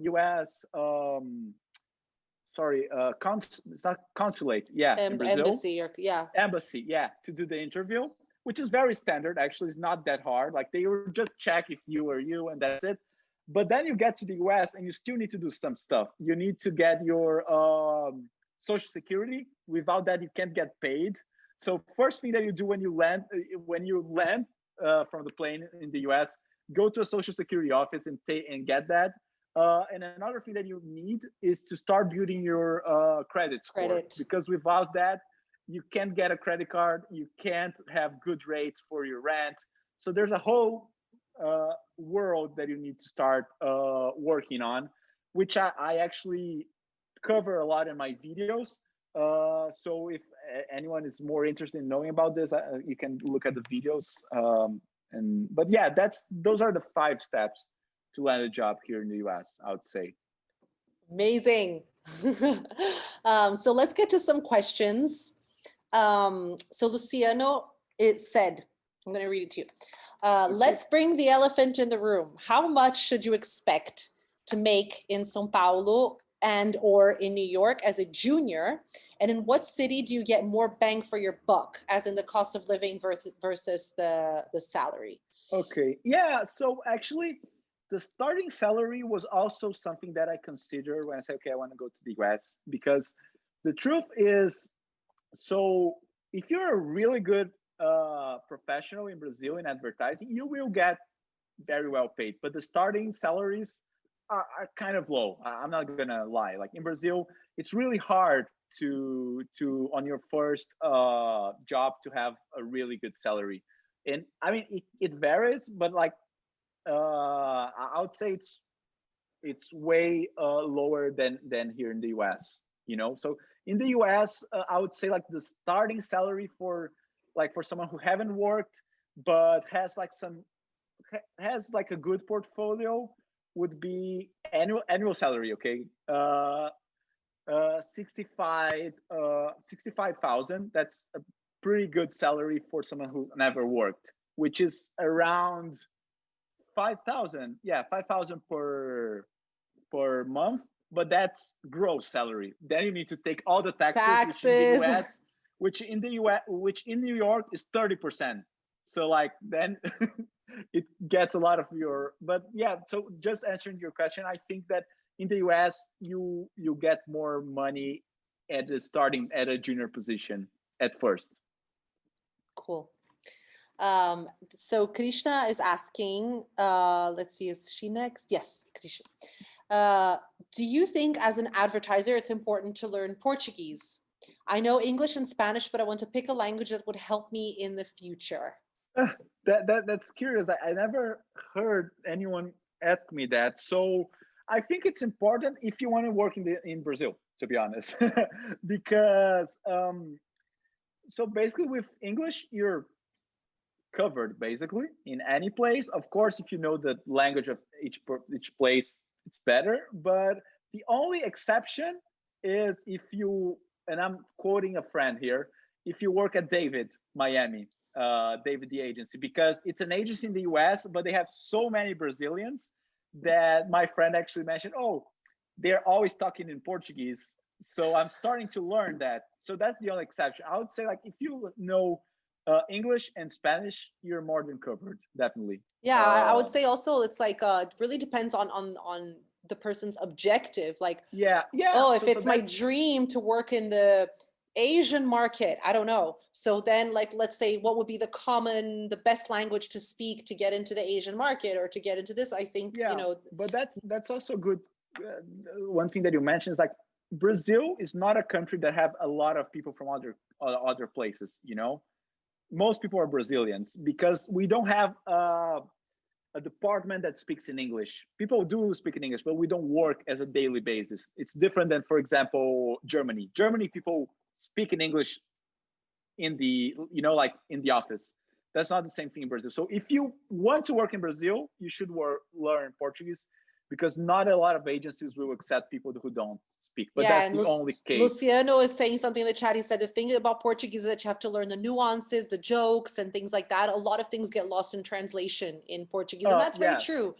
U.S. It's not consulate, yeah, in Brazil. Embassy, or Embassy, yeah, to do the interview, which is very standard. Actually, it's not that hard. Like they will just check if you are you, and that's it. But then you get to the US and you still need to do some stuff. You need to get your social security. Without that, you can't get paid. So first thing that you do when you land from the plane in the US, go to a social security office and get that. And another thing that you need is to start building your credit score. Because without that, you can't get a credit card. You can't have good rates for your rent. So there's a whole world that you need to start working on, which I actually cover a lot in my videos. So if anyone is more interested in knowing about this, you can look at the videos. But yeah, those are the 5 steps to land a job here in the US, I would say. Amazing. So let's get to some questions. So Luciano, it said, I'm going to read it to you. Let's bring the elephant in the room. How much should you expect to make in São Paulo and or in New York as a junior? And in what city do you get more bang for your buck, as in the cost of living versus the salary? Okay. Yeah. So actually, the starting salary was also something that I considered when I said, okay, I want to go to the US, because the truth is, so if you're a really good professional in Brazil in advertising, you will get very well paid, but the starting salaries are kind of low. I'm not gonna lie. Like in Brazil, it's really hard to on your first job to have a really good salary. And I mean, it varies, but like I would say it's way lower than here in the US. You know, so in the US, I would say like the starting salary for someone who haven't worked but has like a good portfolio would be annual salary. Okay, 65,000. That's a pretty good salary for someone who never worked, which is around 5,000. Yeah, 5,000 per month. But that's gross salary. Then you need to take all the taxes. Which in the US, which in New York is 30%. So like then it gets a lot of your. But yeah, so just answering your question, I think that in the US you get more money at a junior position at first. Cool. So Krishna is asking, let's see, is she next? Yes, Krishna. Do you think as an advertiser it's important to learn Portuguese? I know English and Spanish, but I want to pick a language that would help me in the future. That's curious. I never heard anyone ask me that. So I think it's important if you want to work in Brazil, to be honest, because so basically with English you're covered basically in any place. Of course, if you know the language of each place, it's better. But the only exception is if you, and I'm quoting a friend here, if you work at David Miami, David the agency, because it's an agency in the US, but they have so many Brazilians that my friend actually mentioned, oh, they're always talking in Portuguese. So I'm starting to learn that. So that's the only exception. I would say like if you know English and Spanish, you're more than covered, definitely. Yeah, I would say also it's like it really depends on the person's objective. Like, yeah. Oh, if it's my dream to work in the Asian market, I don't know. So then, like, let's say, what would be the best language to speak to get into the Asian market or to get into this? I think, you know. But that's also good. One thing that you mentioned is like Brazil is not a country that have a lot of people from other places. You know, most people are Brazilians because we don't have a department that speaks in English. People do speak in English, but we don't work as a daily basis. It's different than, for example, Germany. Germany people speak in English in the, like in the office. That's not the same thing in Brazil. So if you want to work in Brazil, you should learn Portuguese because not a lot of agencies will accept people who don't speak, but Yeah, that's and the only case. Luciano is saying something in the chat. He said the thing about Portuguese is that you have to learn the nuances, the jokes, and things like that. A lot of things get lost in translation in Portuguese, and that's very Yes. true.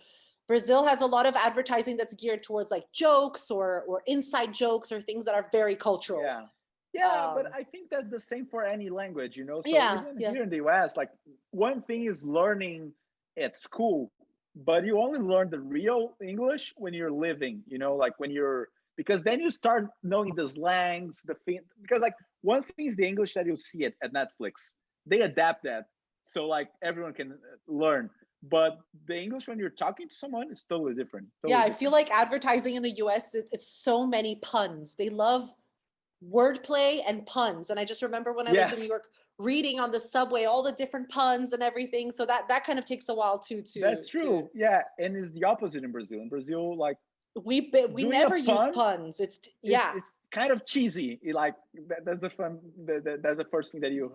Brazil has a lot of advertising that's geared towards like jokes or inside jokes or things that are very cultural. Yeah. Yeah, but I think that's the same for any language, you know? So Yeah, even yeah. here in the US, like one thing is learning at school, but you only learn the real English when you're living, you know, like when you're, because then you start knowing the slangs, the thing, because like one thing is the English that you'll see at Netflix. They adapt that. So like everyone can learn. But the English when you're talking to someone is totally different. Yeah, I feel like advertising in the US, it's so many puns. They love wordplay and puns. And I just remember when I lived in New York, reading on the subway all the different puns and everything. So that kind of takes a while too. That's true. Yeah, and it's the opposite in Brazil. In Brazil, like we never use puns. It's kind of cheesy. Like that's the fun. That's the first thing that you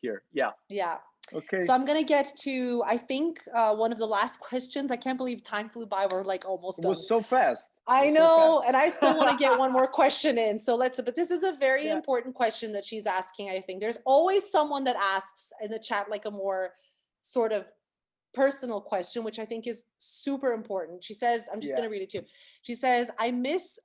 hear. Yeah. Yeah. Okay. So I'm going to get to, I think, one of the last questions. I can't believe time flew by. We're like almost done. It was so fast. I know. And I still want to get one more question in. So but this is a very important question that she's asking, I think. There's always someone that asks in the chat, like a more sort of personal question, which I think is super important. She says, I'm just going to read it to you. She says, I miss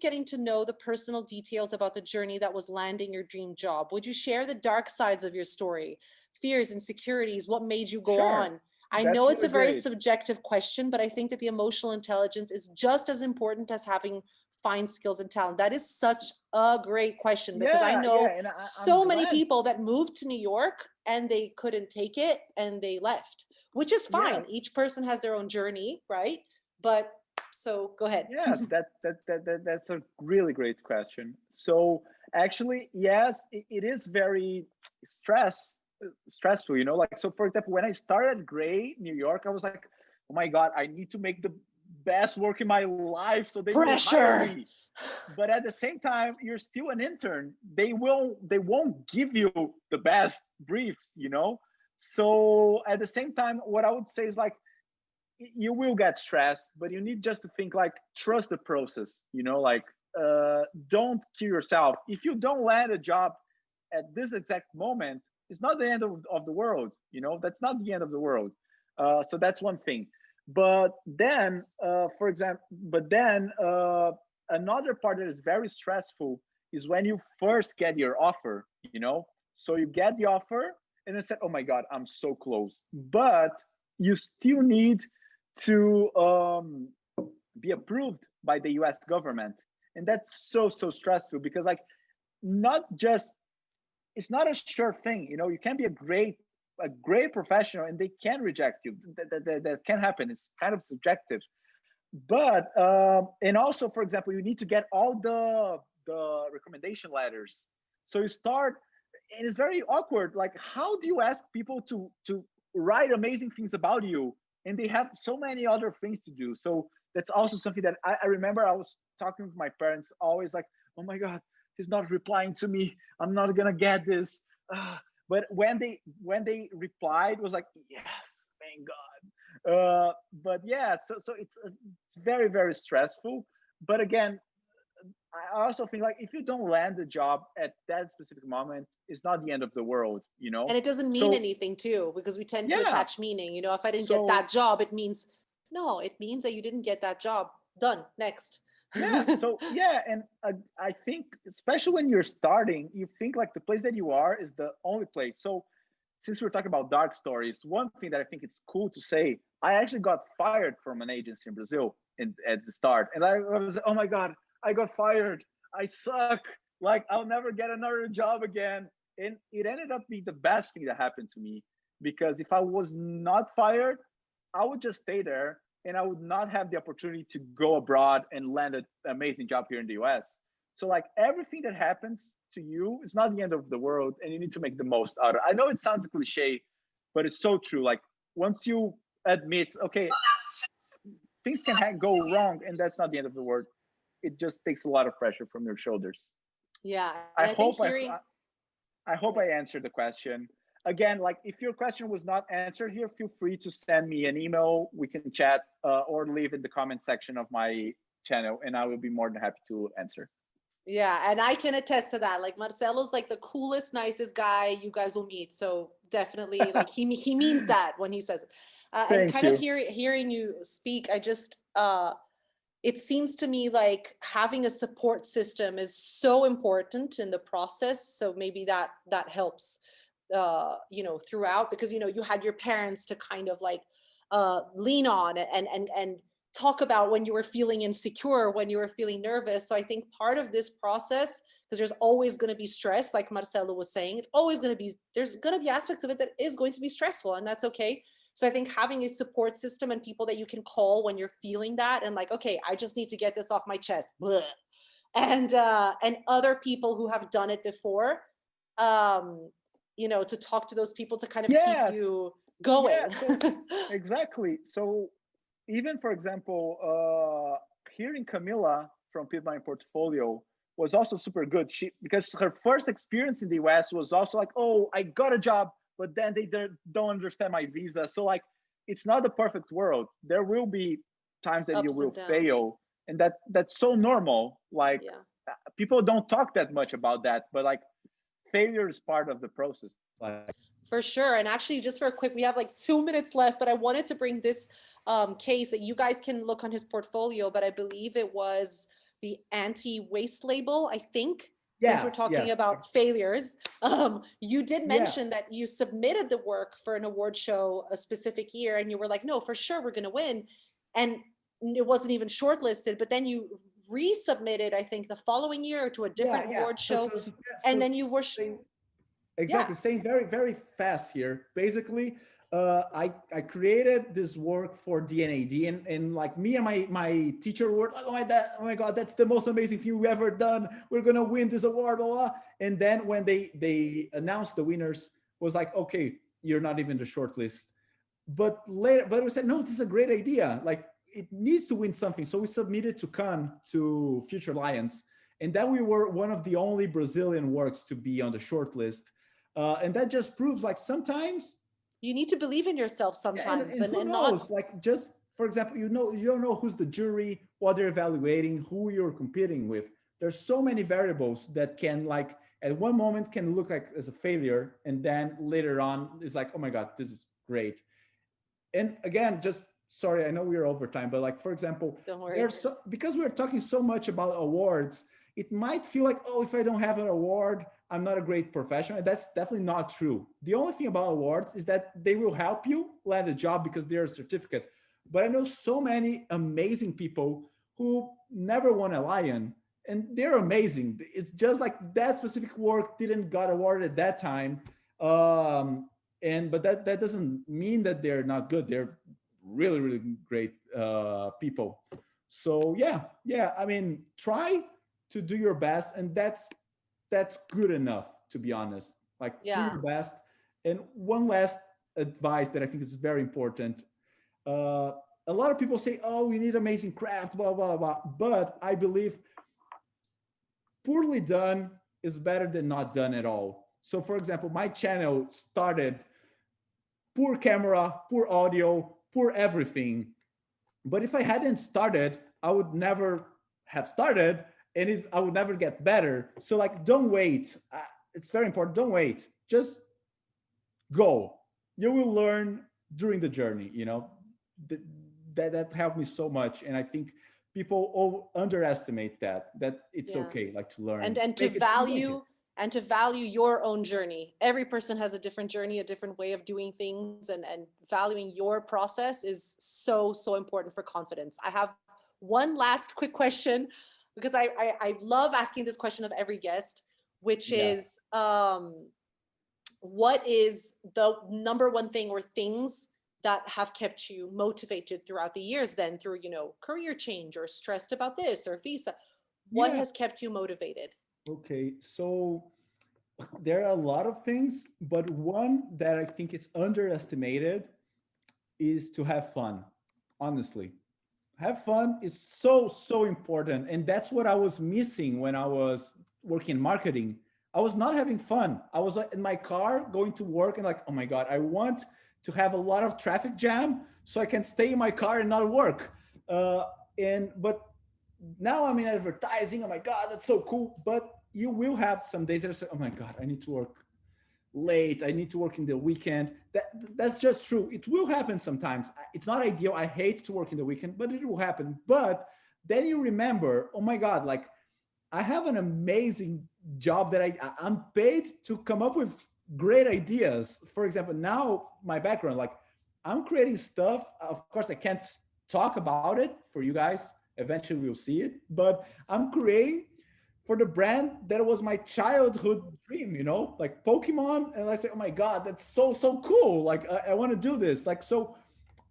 getting to know the personal details about the journey that was landing your dream job. Would you share the dark sides of your story? Fears, insecurities, what made you go on? I know it's a very subjective question, but I think that the emotional intelligence is just as important as having fine skills and talent. That is such a great question, because I know so many people that moved to New York and they couldn't take it and they left, which is fine. Each person has their own journey, right? But so go ahead. Yes, that's a really great question. So actually, yes, it is very stressful, you know, like, so for example, when I started Gray New York, I was like, oh my god, I need to make the best work in my life so they will hire me. But at the same time, you're still an intern. They won't give you the best briefs, you know. So at the same time, what I would say is like, you will get stressed, but you need just to think like, trust the process, you know, like don't kill yourself. If you don't land a job at this exact moment, it's not the end of the world, you know. That's not the end of the world. So that's one thing. But then another part that is very stressful is when you first get your offer, you know. So you get the offer and then said, oh my god, I'm so close, but you still need to be approved by the US government. And that's so stressful, because like, it's not a sure thing, you know. You can be a great professional and they can reject you. That can happen. It's kind of subjective. But and also, for example, you need to get all the recommendation letters. So you start, and it's very awkward. Like, how do you ask people to write amazing things about you, and they have so many other things to do? So that's also something that I remember I was talking with my parents, always like, oh my god, he's not replying to me, I'm not gonna get this. But when they replied, it was like, yes, thank god. But yeah, so it's very, very stressful. But again, I also think like, if you don't land the job at that specific moment, it's not the end of the world, you know. And it doesn't mean anything too, because we tend to attach meaning, you know. If I didn't get that job, it means that you didn't get that job. Done. Next. So and I think, especially when you're starting, you think like the place that you are is the only place. So since we're talking about dark stories, one thing that I think it's cool to say, I actually got fired from an agency in Brazil at the start, and I was, oh my god, I got fired, I suck, like I'll never get another job again. And it ended up being the best thing that happened to me, because if I was not fired, I would just stay there and I would not have the opportunity to go abroad and land an amazing job here in the US. So like, everything that happens to you is not the end of the world, and you need to make the most out of it. I know it sounds a cliche, but it's so true. Like, once you admit, okay, things can go wrong, and that's not the end of the world, it just takes a lot of pressure from your shoulders. Yeah. I hope I answered the question. again, like if your question was not answered here, feel free to send me an email. We can chat or leave in the comment section of my channel, and I will be more than happy to answer. Yeah, and I can attest to that. Like Marcelo's like the coolest, nicest guy you guys will meet. So definitely, like he means that when he says it. And kind of hearing you speak, I just it seems to me like having a support system is so important in the process. So maybe that helps, you know, throughout, because you know you had your parents to kind of like lean on and talk about when you were feeling insecure, when you were feeling nervous. So I think part of this process, because there's always going to be stress, like Marcelo was saying, it's always going to be, there's going to be aspects of it that is going to be stressful, and that's okay. So I think having a support system and people that you can call when you're feeling that, and like, okay, I just need to get this off my chest, blah. And other people who have done it before, you know, to talk to those people to kind of keep you going. Yeah, so, exactly. So even, for example, hearing Camila from Pitman Portfolio was also super good. Because her first experience in the US was also like, oh, I got a job, but then they don't understand my visa. So like, it's not the perfect world. There will be times that you will fail, and that's so normal. Like people don't talk that much about that, but like failure is part of the process. For sure. And actually, just for a quick, we have like 2 minutes left, but I wanted to bring this case that you guys can look on his portfolio, but I believe it was the anti-waste label, I think. Since we're talking about failures, you did mention that you submitted the work for an award show a specific year, and you were like, no, for sure, we're going to win. And it wasn't even shortlisted, but then you resubmitted, I think, the following year to a different award show. And then you were... Exactly. Saying very, very fast here. Basically, I created this work for DNAD, and like me and my teacher were like, oh my God, that's the most amazing thing we've ever done. We're gonna win this award, blah, blah. And then when they announced the winners, was like, okay, you're not even the short list. But we said, no, this is a great idea. Like it needs to win something. So we submitted to Cannes, to Future Lions, and then we were one of the only Brazilian works to be on the short list. And that just proves like sometimes you need to believe in yourself sometimes. And who knows, like just, for example, you don't know who's the jury, what they're evaluating, who you're competing with. There's so many variables that can like at one moment can look like as a failure. And then later on it's like, oh my God, this is great. And again, just sorry, I know we're over time, but like, for example, don't worry. Because we're talking so much about awards, it might feel like, oh, if I don't have an award, I'm not a great professional. And that's definitely not true. The only thing about awards is that they will help you land a job because they're a certificate. But I know so many amazing people who never won a Lion, and they're amazing. It's just like that specific work didn't got awarded at that time. But that doesn't mean that they're not good. They're really, really great people. So yeah. I mean, try to do your best, and that's good enough, to be honest. Like do your best. And one last advice that I think is very important. A lot of people say, oh, we need amazing craft, blah, blah, blah. But I believe poorly done is better than not done at all. So for example, my channel started poor camera, poor audio, poor everything. But if I hadn't started, I would never have started, and I would never get better. So like, don't wait. It's very important. Don't wait. Just go. You will learn during the journey. You know, that helped me so much. And I think people underestimate that it's okay, like to learn and to value your own journey. Every person has a different journey, a different way of doing things, and valuing your process is so important for confidence. I have one last quick question, because I love asking this question of every guest, which is, what is the number one thing or things that have kept you motivated throughout the years, then through, you know, career change or stressed about this or visa? What has kept you motivated? Okay, so there are a lot of things, but one that I think is underestimated is to have fun, honestly. Have fun is so important, and that's what I was missing when I was working in marketing. I was not having fun. I was in my car going to work and like, oh my God, I want to have a lot of traffic jam so I can stay in my car and not work. But now I'm in advertising. Oh my God, that's so cool. But you will have some days that are say, oh my God, I need to work late. I need to work in the weekend. That's just true. It will happen sometimes. It's not ideal. I hate to work in the weekend, but it will happen. But then you remember, oh my God, like I have an amazing job that I'm paid to come up with great ideas. For example, now my background, like I'm creating stuff. Of course, I can't talk about it for you guys. Eventually we'll see it, but I'm creating for the brand that was my childhood dream, you know, like Pokemon. And I say, oh my God, that's so cool. Like I want to do this. Like, so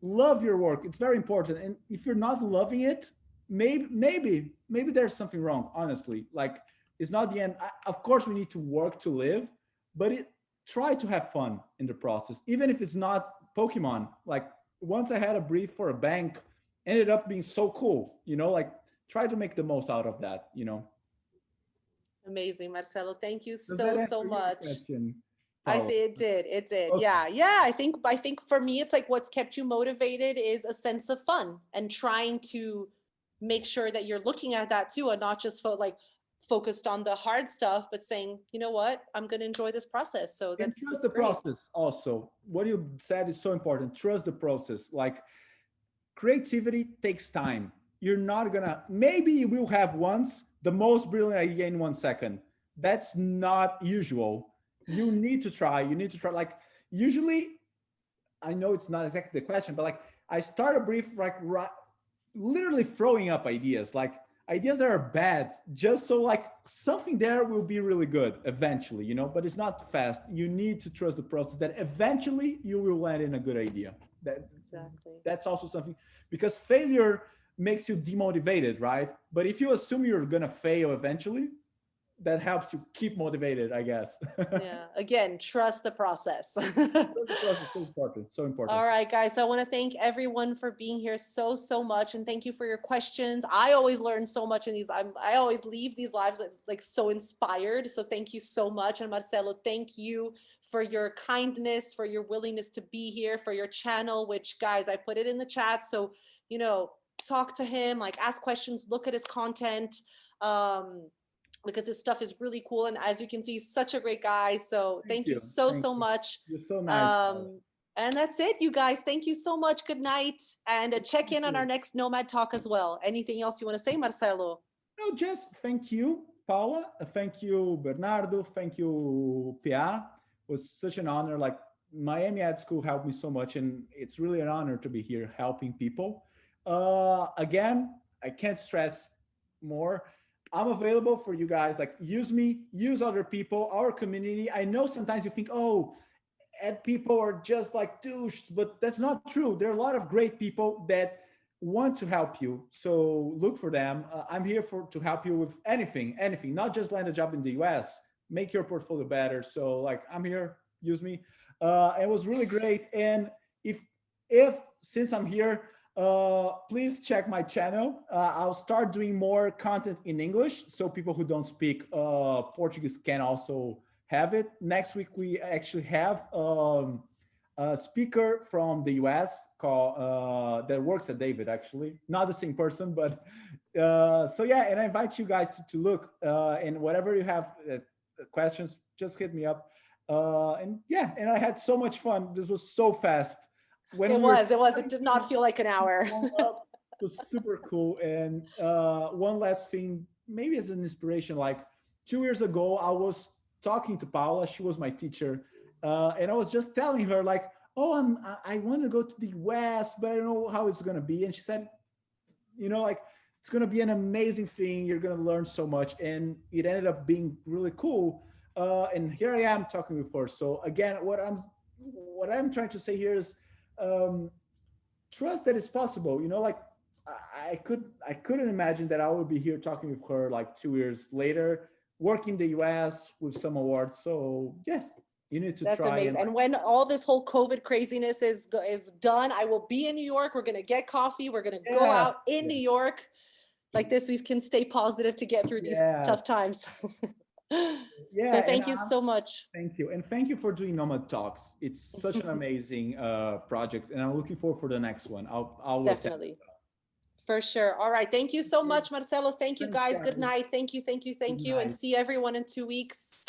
love your work. It's very important. And if you're not loving it, maybe there's something wrong, honestly. Like it's not the end. Of course we need to work to live, but try to have fun in the process, even if it's not Pokemon. Like once I had a brief for a bank, ended up being so cool, you know, like try to make the most out of that, you know. Amazing, Marcelo. Thank you Does that so answer your much. question, I Paula? think it did. Okay. Yeah. I think for me, it's like what's kept you motivated is a sense of fun and trying to make sure that you're looking at that too, and not just focused on the hard stuff, but saying, you know what, I'm going to enjoy this process. So And that's trust the great. process also. What you said is so important. Trust the process. Like creativity takes time. You're not gonna, maybe you will have once the most brilliant idea in 1 second. That's not usual. You need to try. Like usually, I know it's not exactly the question, but like I start a brief like literally throwing up ideas, like ideas that are bad, just so like something there will be really good eventually, you know, but it's not fast. You need to trust the process that eventually you will land in a good idea. That's also something, because failure makes you demotivated, right? But if you assume you're gonna fail eventually, that helps you keep motivated, I guess. Yeah. Again, trust the process. So important. So important. All right, guys. So I want to thank everyone for being here so much, and thank you for your questions. I always learn so much in these. I always leave these lives like so inspired. So thank you so much, and Marcelo, thank you for your kindness, for your willingness to be here, for your channel. Which, guys, I put it in the chat. So you know, talk to him, like ask questions, look at his content. Because his stuff is really cool. And as you can see, he's such a great guy. So thank you so much. You're so nice. And that's it, you guys. Thank you so much. Good night. And check in on our next Nomad Talk as well. Anything else you want to say, Marcelo? No, just thank you, Paula. Thank you, Bernardo. Thank you, Pia. It was such an honor. Like Miami Ad School helped me so much, and it's really an honor to be here helping people. Again, I can't stress more. I'm available for you guys. Like use me, use other people, our community. I know sometimes you think, oh, ad people are just like douches, but that's not true. There are a lot of great people that want to help you. So look for them. I'm here to help you with anything, not just land a job in the US, make your portfolio better. So like, I'm here, use me. It was really great. And if since I'm here, please check my channel. I'll start doing more content in English, so people who don't speak Portuguese can also have it. Next week, we actually have a speaker from the US called that works at David, actually. Not the same person, but so yeah, and I invite you guys to look, and whatever you have questions, just hit me up. And yeah, and I had so much fun. This was so fast. It did not feel like an hour. It was super cool. And one last thing, maybe as an inspiration, like 2 years ago, I was talking to Paula. She was my teacher. And I was just telling her like, oh, I want to go to the West, but I don't know how it's going to be. And she said, you know, like, it's going to be an amazing thing. You're going to learn so much. And it ended up being really cool. And here I am talking with her. So again, what I'm trying to say here is, trust that it's possible. You know, like I couldn't imagine that I would be here talking with her like 2 years later, working in the US with some awards. So yes, you need to try. That's amazing. And when all this whole COVID craziness is done, I will be in New York. We're going to get coffee. We're going to go out in New York. Like this, we can stay positive to get through these tough times. Yeah, So thank you so much. Thank you. And thank you for doing Nomad Talks. It's such an amazing project. And I'm looking forward for the next one. I'll Definitely. For sure. All right. Thank you so much, Marcelo. Thank you, Thanks, guys. Good guys. night. Thank you. Good And night. see everyone in 2 weeks.